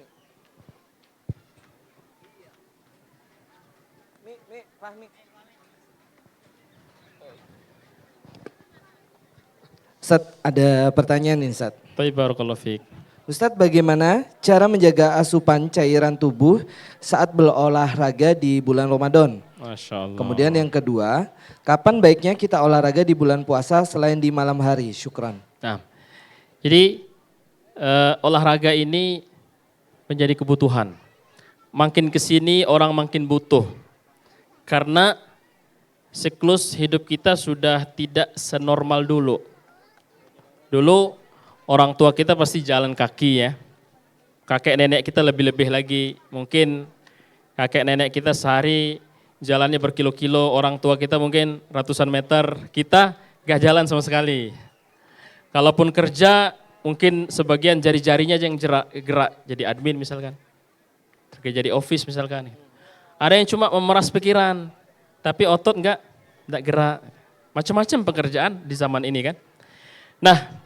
ada pertanyaan nih Ustadz. Baik, barakallahu fiik. Ustadz, bagaimana cara menjaga asupan cairan tubuh saat berolahraga di bulan Ramadan? Masya Allah. Kemudian yang kedua, kapan baiknya kita olahraga di bulan puasa selain di malam hari? Syukran. Nah, jadi olahraga ini menjadi kebutuhan. Makin kesini orang makin butuh. Karena siklus hidup kita sudah tidak senormal dulu. Dulu orang tua kita pasti jalan kaki ya. Kakek nenek kita lebih-lebih lagi. Mungkin kakek nenek kita sehari jalannya berkilo-kilo, orang tua kita mungkin ratusan meter, kita gak jalan sama sekali. Kalaupun kerja mungkin sebagian jari-jarinya aja yang gerak, jadi admin misalkan. Kerja jadi office misalkan. Ada yang cuma memeras pikiran, tapi otot enggak gerak. Macam-macam pekerjaan di zaman ini kan. Nah,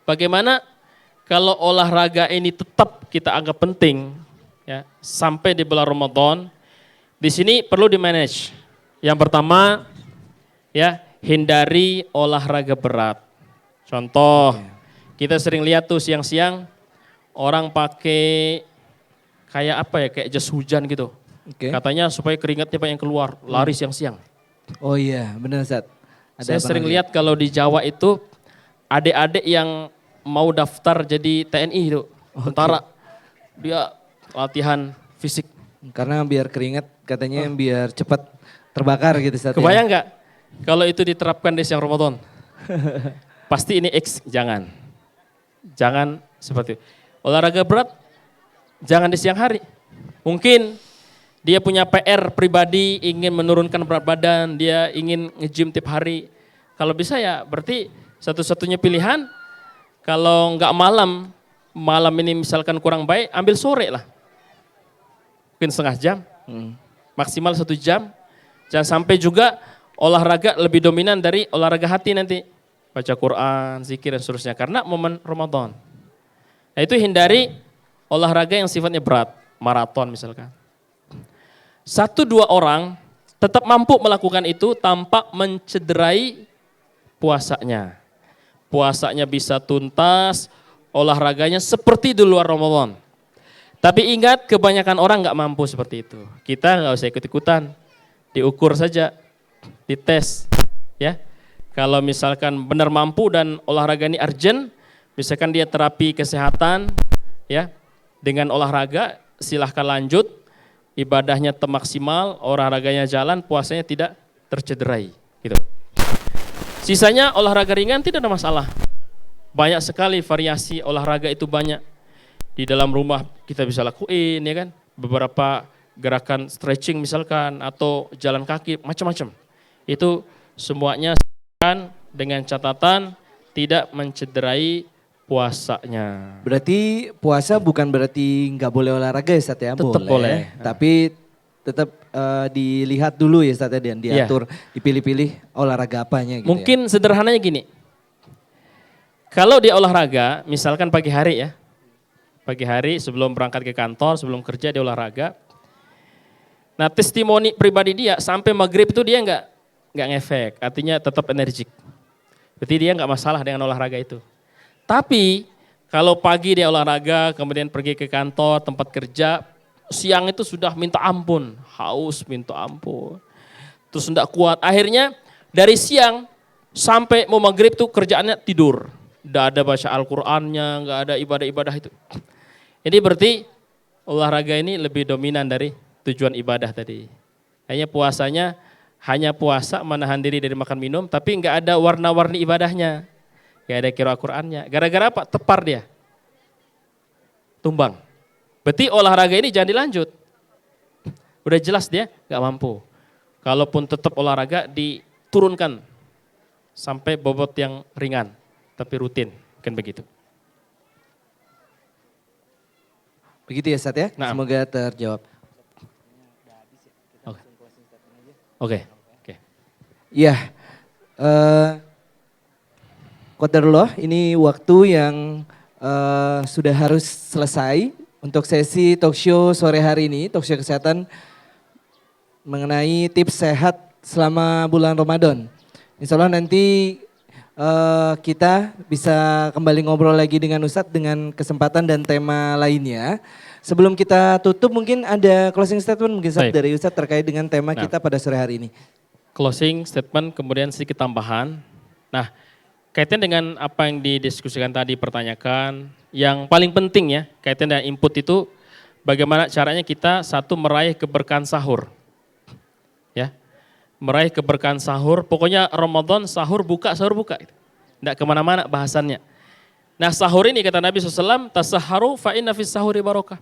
bagaimana kalau olahraga ini tetap kita anggap penting ya sampai di bulan Ramadan? Di sini perlu di-manage. Yang pertama ya, hindari olahraga berat. Contoh, kita sering lihat tuh siang-siang orang pakai kayak apa ya, kayak jas hujan gitu. Katanya supaya keringatnya banyak keluar, lari siang-siang. Oh iya, benar Ustadz. Saya sering lihat kalau di Jawa itu adik-adik yang mau daftar jadi TNI itu, tentara, dia latihan fisik. Karena biar keringat katanya biar cepat terbakar gitu Ustadz. Kebayang nggak kalau itu diterapkan di siang Ramadan? Pasti ini jangan. Jangan seperti itu. Olahraga berat jangan di siang hari. Mungkin dia punya PR pribadi, ingin menurunkan berat badan, dia ingin nge-gym tiap hari. Kalau bisa ya berarti satu-satunya pilihan, kalau nggak malam ini misalkan kurang baik, ambil sore lah. Mungkin setengah jam, maksimal 1 jam. Jangan sampai juga olahraga lebih dominan dari olahraga hati nanti. Baca Quran, zikir dan seterusnya. Karena momen Ramadan. Nah itu hindari olahraga yang sifatnya berat, maraton misalkan. 1-2 orang tetap mampu melakukan itu tanpa mencederai puasanya. Puasanya bisa tuntas, olahraganya seperti di luar Ramadan. Tapi ingat, kebanyakan orang nggak mampu seperti itu. Kita nggak usah ikut-ikutan, diukur saja, dites, ya. Kalau misalkan benar mampu dan olahraga ini urgent, misalkan dia terapi kesehatan, ya, dengan olahraga silahkan lanjut, ibadahnya maksimal, olahraganya jalan, puasanya tidak tercederai, gitu. Sisanya olahraga ringan tidak ada masalah. Banyak sekali variasi olahraga itu banyak. Di dalam rumah kita bisa lakuin ya kan, beberapa gerakan stretching misalkan atau jalan kaki macam-macam. Itu semuanya dengan catatan tidak mencederai puasanya. Berarti puasa bukan berarti nggak boleh olahraga ya Ustadz ya? Tetap boleh. Tapi tetap dilihat dulu ya Ustadz ya, dan diatur, dipilih-pilih olahraga apanya gitu. Mungkin sederhananya gini, kalau dia olahraga misalkan pagi hari ya, pagi hari sebelum berangkat ke kantor, sebelum kerja dia olahraga. Nah testimoni pribadi dia sampai maghrib itu dia nggak ngefek, artinya tetap energik. Berarti dia nggak masalah dengan olahraga itu. Tapi kalau pagi dia olahraga, kemudian pergi ke kantor, tempat kerja, siang itu sudah minta ampun, haus minta ampun. Terus tidak kuat, akhirnya dari siang sampai mau maghrib tuh kerjaannya tidur. Tidak ada baca Al-Qur'annya, nggak ada ibadah-ibadah itu. Jadi berarti olahraga ini lebih dominan dari tujuan ibadah tadi. Hanya puasanya, hanya puasa menahan diri dari makan minum, tapi nggak ada warna-warni ibadahnya. Nggak ada qiraat Qur'annya. Gara-gara apa? Tepar dia. Tumbang. Berarti olahraga ini jangan dilanjut. Udah jelas dia nggak mampu. Kalaupun tetap olahraga diturunkan sampai bobot yang ringan, tapi rutin, kan begitu. Begitu ya Ustadz ya, semoga terjawab. Oke. Iya, qadarullah ini waktu yang sudah harus selesai untuk sesi talk show sore hari ini, talk show kesehatan mengenai tips sehat selama bulan Ramadan. Insya Allah nanti kita bisa kembali ngobrol lagi dengan Ustadz dengan kesempatan dan tema lainnya. Sebelum kita tutup mungkin ada closing statement mungkin Ustadz dari Ustadz terkait dengan tema kita pada sore hari ini. Closing statement kemudian sedikit tambahan. Nah, kaitan dengan apa yang didiskusikan tadi, pertanyakan, yang paling penting ya kaitan dengan input itu bagaimana caranya kita satu meraih keberkahan sahur. Ya. Meraih keberkahan sahur, pokoknya Ramadan sahur buka. Tidak kemana-mana bahasannya. Nah sahur ini kata Nabi SAW, tasaharu fa inna fis sahuri barokah.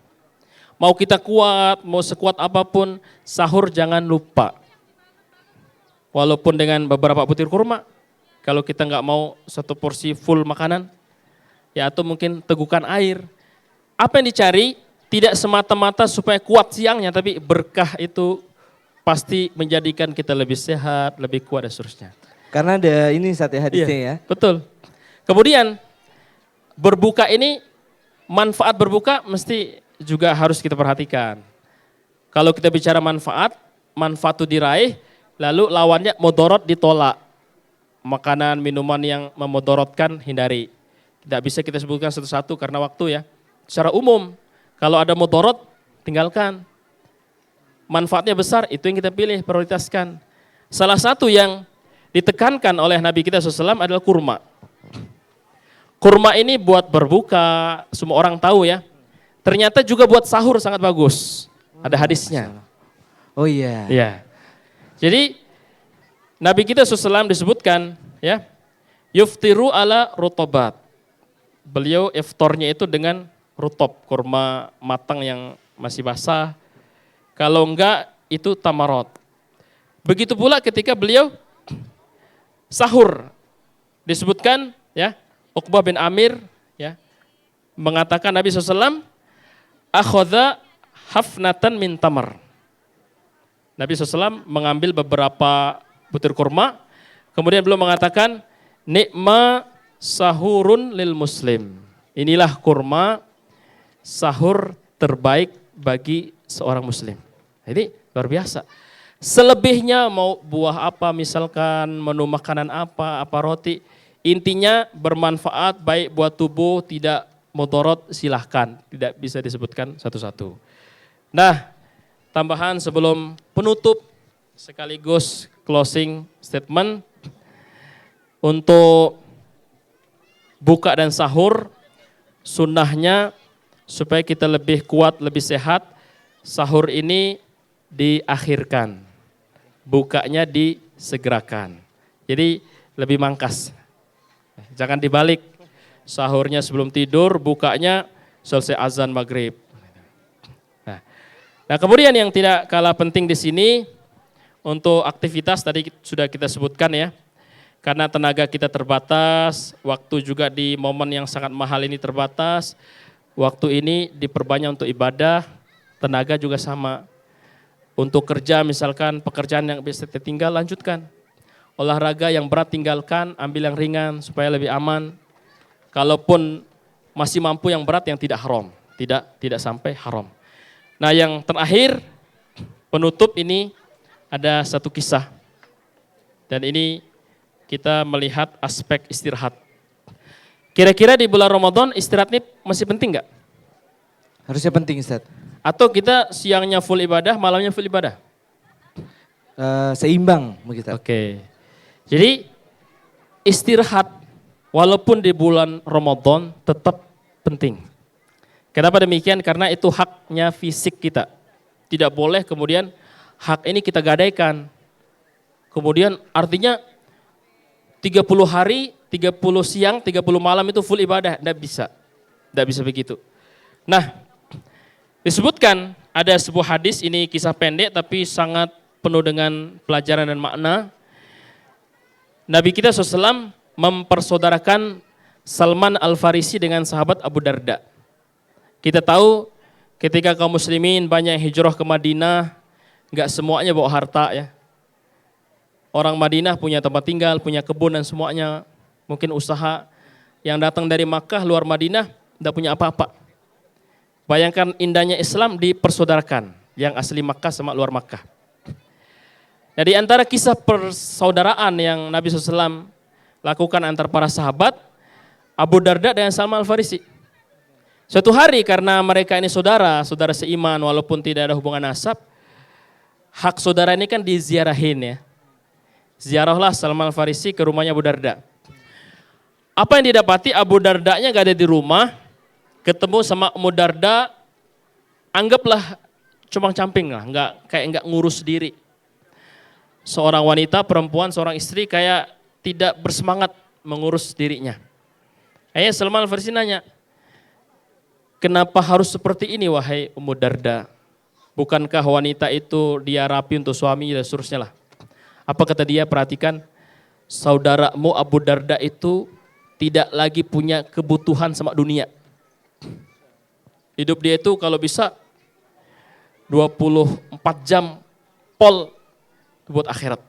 Mau kita kuat, mau sekuat apapun, sahur jangan lupa. Walaupun dengan beberapa butir kurma, kalau kita nggak mau satu porsi full makanan, ya atau mungkin tegukan air. Apa yang dicari tidak semata-mata supaya kuat siangnya, tapi berkah itu pasti menjadikan kita lebih sehat, lebih kuat dan seterusnya. Karena ada ini satu hadisnya ya. Betul. Kemudian berbuka ini, manfaat berbuka mesti juga harus kita perhatikan. Kalau kita bicara manfaat itu diraih, lalu lawannya mudorot ditolak. Makanan, minuman yang memudorotkan hindari. Tidak bisa kita sebutkan satu-satu karena waktu ya. Secara umum, kalau ada mudorot tinggalkan. Manfaatnya besar, itu yang kita pilih, prioritaskan. Salah satu yang ditekankan oleh Nabi kita SAW adalah kurma. Kurma ini buat berbuka, semua orang tahu ya. Ternyata juga buat sahur sangat bagus. Ada hadisnya. Oh iya. Iya. Jadi Nabi kita SAW disebutkan ya, yuftiru ala rutobat. Beliau iftornya itu dengan rutob, kurma matang yang masih basah. Kalau enggak itu tamarot. Begitu pula ketika beliau sahur. Disebutkan ya, Uqbah bin Amir ya, mengatakan Nabi SAW, akhadha hafnatan min tamar. Nabi SAW mengambil beberapa butir kurma, kemudian beliau mengatakan, nikma sahurun lil muslim. Inilah kurma sahur terbaik bagi seorang muslim. Ini luar biasa. Selebihnya mau buah apa misalkan, menu makanan apa roti. Intinya bermanfaat baik buat tubuh, tidak mudorot silahkan. Tidak bisa disebutkan satu-satu. Nah tambahan sebelum penutup sekaligus closing statement. Untuk buka dan sahur sunnahnya supaya kita lebih kuat, lebih sehat. Sahur ini diakhirkan, bukanya disegerakan. Jadi lebih mangkas. Jangan dibalik, sahurnya sebelum tidur, bukanya selesai azan maghrib. Nah kemudian yang tidak kalah penting di sini untuk aktivitas tadi sudah kita sebutkan ya. Karena tenaga kita terbatas, waktu juga di momen yang sangat mahal ini terbatas. Waktu ini diperbanyak untuk ibadah, tenaga juga sama. Untuk kerja misalkan pekerjaan yang bisa tertinggal lanjutkan. Olahraga yang berat tinggalkan, ambil yang ringan supaya lebih aman. Kalaupun masih mampu yang berat yang tidak haram, tidak sampai haram. Nah yang terakhir penutup ini ada satu kisah. Dan ini kita melihat aspek istirahat. Kira-kira di bulan Ramadan istirahat ini masih penting nggak? Harusnya penting Ustaz. Atau kita siangnya full ibadah, malamnya full ibadah? Seimbang begitu. Oke. Jadi istirahat walaupun di bulan Ramadan tetap penting. Kenapa demikian? Karena itu haknya fisik kita. Tidak boleh kemudian hak ini kita gadaikan. Kemudian artinya 30 hari, 30 siang, 30 malam itu full ibadah. Tidak bisa. Tidak bisa begitu. Nah, disebutkan ada sebuah hadis, ini kisah pendek tapi sangat penuh dengan pelajaran dan makna. Nabi kita SAW mempersaudarakan Salman Al-Farisi dengan sahabat Abu Darda. Kita tahu ketika kaum muslimin banyak hijrah ke Madinah, enggak semuanya bawa harta ya. Orang Madinah punya tempat tinggal, punya kebun dan semuanya, mungkin usaha. Yang datang dari Makkah luar Madinah tidak punya apa-apa. Bayangkan indahnya Islam dipersaudarakan, yang asli Makkah sama luar Makkah. Nah, di antara kisah persaudaraan yang Nabi SAW lakukan antar para sahabat, Abu Darda dan Salman Al-Farisi. Suatu hari karena mereka ini saudara seiman walaupun tidak ada hubungan nasab, hak saudara ini kan diziarahin ya. Ziarahlah Salman Al-Farisi ke rumahnya Abu Darda. Apa yang didapati, Abu Dardanya gak ada di rumah, ketemu sama Ummu Darda, anggaplah compang-camping lah, nggak ngurus diri. Seorang wanita, perempuan, seorang istri kayak tidak bersemangat mengurus dirinya. Akhirnya Salman Al-Farisi nanya, kenapa harus seperti ini wahai Ummu Darda? Bukankah wanita itu dia rapi untuk suami dan seterusnya lah. Apa kata dia? Perhatikan, saudaramu Abu Darda itu tidak lagi punya kebutuhan sama dunia. Hidup dia itu kalau bisa 24 jam pol buat akhirat.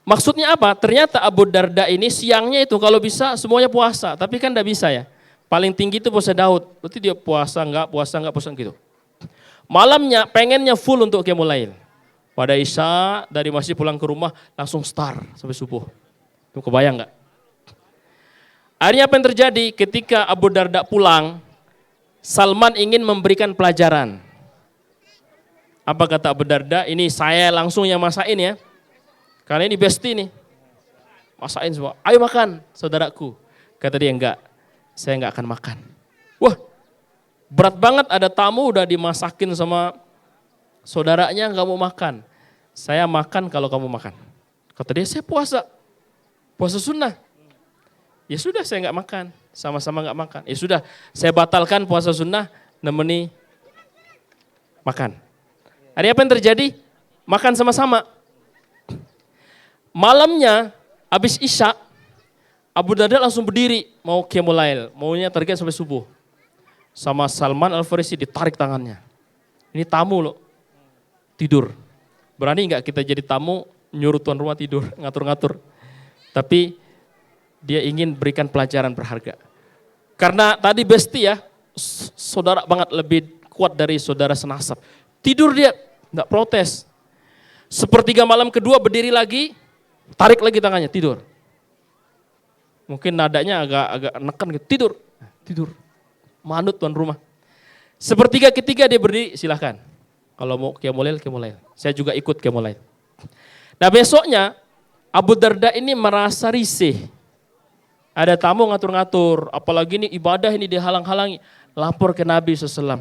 Maksudnya apa? Ternyata Abu Darda ini siangnya itu kalau bisa semuanya puasa, tapi kan enggak bisa ya. Paling tinggi itu puasa Daud, berarti dia puasa enggak gitu. Malamnya pengennya full untuk qiyamul lail. Pada Isya dari masjid pulang ke rumah langsung start sampai subuh. Itu kebayang enggak? Akhirnya apa yang terjadi ketika Abu Darda pulang, Salman ingin memberikan pelajaran. Apa kata Abu Darda? Ini saya langsung yang masakin ya. Karena ini bestie nih. Masakin semua. Ayo makan saudaraku. Kata dia enggak. Saya enggak akan makan. Wah, berat banget, ada tamu udah dimasakin sama saudaranya enggak mau makan. Saya makan kalau kamu makan. Kata dia, saya puasa. Puasa sunnah. Ya sudah, saya enggak makan. Sama-sama enggak makan. Ya sudah, saya batalkan puasa sunnah, nemeni makan. Hari apa yang terjadi? Makan sama-sama. Malamnya, habis Isya, Abu Darda langsung berdiri, mau qiyamul lail, maunya target sampai subuh. Sama Salman Al-Farisi ditarik tangannya. Ini tamu loh, tidur. Berani enggak kita jadi tamu, nyuruh tuan rumah tidur, ngatur-ngatur. Tapi dia ingin berikan pelajaran berharga. Karena tadi bestie ya, saudara banget, lebih kuat dari saudara senasab. Tidur dia, enggak protes. Sepertiga malam kedua berdiri lagi, tarik lagi tangannya, tidur. Mungkin nadanya agak neken gitu, tidur. Manut tuan rumah. Sepertiga ketiga dia berdiri, silahkan. Kalau mau qiyamul lail. Saya juga ikut qiyamul lail. Nah besoknya, Abu Darda ini merasa risih. Ada tamu ngatur-ngatur, apalagi ini ibadah ini dihalang-halangi. Lapor ke Nabi SAW.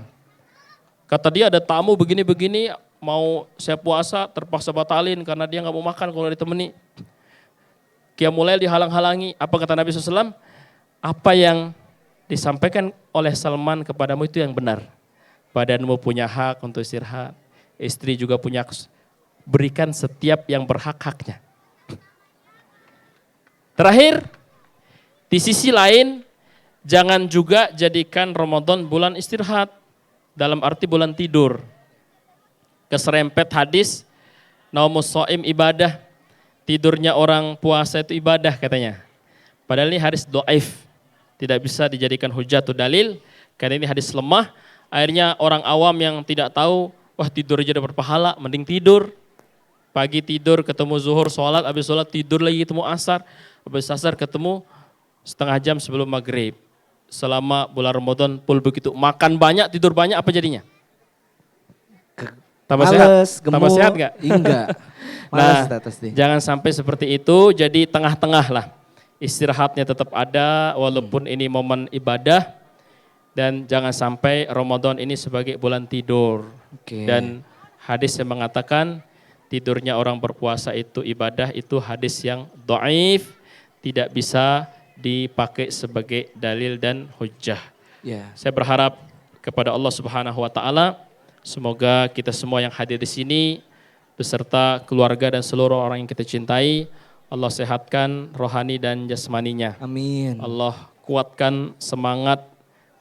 Kata dia ada tamu begini-begini, mau saya puasa terpaksa batalin karena dia gak mau makan kalau ditemani. Qiyamul lail dihalang-halangi. Apa kata Nabi SAW? Apa yang disampaikan oleh Salman kepadamu itu yang benar. Badanmu punya hak untuk istirahat. Istri juga punya hak. Berikan setiap yang berhak-haknya. Terakhir, di sisi lain, jangan juga jadikan Ramadan bulan istirahat. Dalam arti bulan tidur. Keserempet hadis, naumus shaim ibadah. Tidurnya orang puasa itu ibadah katanya. Padahal ini hadis dhaif. Tidak bisa dijadikan hujah atau dalil. Karena ini hadis lemah. Akhirnya orang awam yang tidak tahu, wah tidur aja dapat pahala, mending tidur. Pagi tidur, ketemu zuhur, sholat, habis sholat tidur lagi, ketemu asar. Habis asar ketemu setengah jam sebelum maghrib. Selama bulan Ramadan pul begitu. Makan banyak, tidur banyak, apa jadinya? Tambah sehat? Tambah sehat gak? Enggak. Nah, jangan sampai seperti itu, jadi tengah-tengah lah. Istirahatnya tetap ada walaupun ini momen ibadah. Dan jangan sampai Ramadan ini sebagai bulan tidur. Dan hadis yang mengatakan tidurnya orang berpuasa itu ibadah, itu hadis yang dhaif, tidak bisa dipakai sebagai dalil dan hujjah. Saya berharap kepada Allah Subhanahu wa taala, semoga kita semua yang hadir di sini beserta keluarga dan seluruh orang yang kita cintai, Allah sehatkan rohani dan jasmaninya. Amin. Allah kuatkan semangat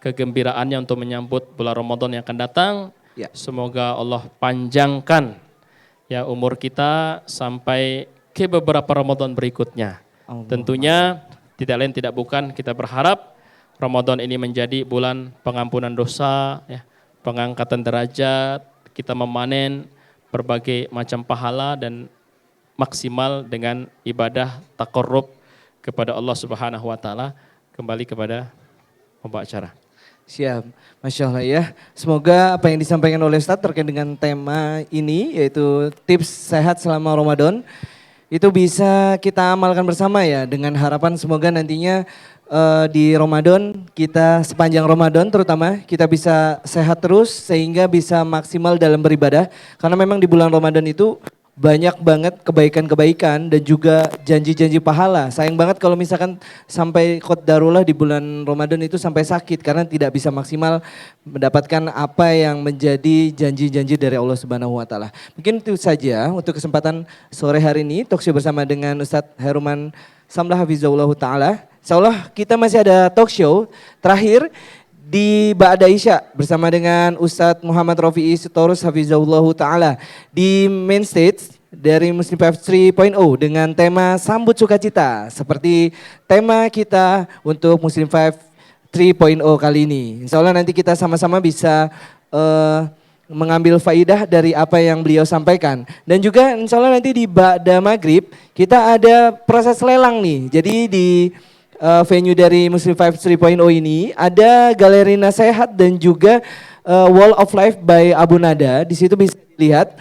kegembiraannya untuk menyambut bulan Ramadan yang akan datang. Semoga Allah panjangkan ya umur kita sampai ke beberapa Ramadan berikutnya. Tentunya tidak lain tidak bukan kita berharap Ramadan ini menjadi bulan pengampunan dosa, ya, pengangkatan derajat, kita memanen berbagai macam pahala dan maksimal dengan ibadah taqarrub kepada Allah Subhanahu wa taala. Kembali kepada pembawa acara. Siap, Masya Allah ya. Semoga apa yang disampaikan oleh Ustadz terkait dengan tema ini, yaitu tips sehat selama Ramadan, itu bisa kita amalkan bersama ya, dengan harapan semoga nantinya di Ramadan kita, sepanjang Ramadan terutama, kita bisa sehat terus sehingga bisa maksimal dalam beribadah. Karena memang di bulan Ramadan itu banyak banget kebaikan-kebaikan dan juga janji-janji pahala. Sayang banget kalau misalkan sampai qadarullah di bulan Ramadan itu sampai sakit karena tidak bisa maksimal mendapatkan apa yang menjadi janji-janji dari Allah Subhanahu wa taala. Mungkin itu saja untuk kesempatan sore hari ini talkshow bersama dengan Ustadz Heruman Samlah Hafizahullah taala. Insyaallah kita masih ada talkshow terakhir di Ba'da Isya bersama dengan Ustadz Muhammad Rafi'i Sitorus Hafizahullah ta'ala di main stage dari Muslim 5 3.0 dengan tema Sambut Sukacita seperti tema kita untuk Muslim 5 3.0 kali ini. Insya Allah nanti kita sama-sama bisa mengambil faidah dari apa yang beliau sampaikan. Dan juga insya Allah nanti di Ba'da Maghrib kita ada proses lelang nih. Jadi di venue dari Muslim 5 3.0 ini ada galeri nasihat dan juga Wall of Life by Abu Nada. Di situ bisa dilihat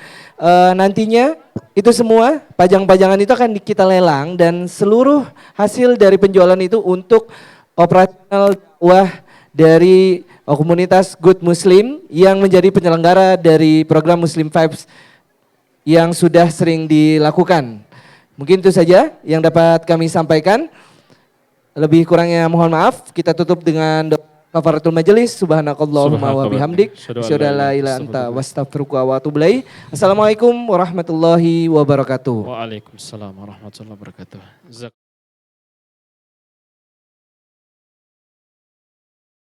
nantinya itu semua pajang-pajangan itu akan kita lelang dan seluruh hasil dari penjualan itu untuk operasional dakwah dari komunitas Good Muslim yang menjadi penyelenggara dari program Muslim Vibes yang sudah sering dilakukan. Mungkin itu saja yang dapat kami sampaikan. Lebih kurangnya mohon maaf. Kita tutup dengan doa kafaratul majelis. Subhanakallahumma wa bihamdik. Asyhadu an la ilaha illa anta wastaghfiruka wa atubu ilaik. Assalamualaikum warahmatullahi wabarakatuh. Waalaikumsalam warahmatullahi wabarakatuh.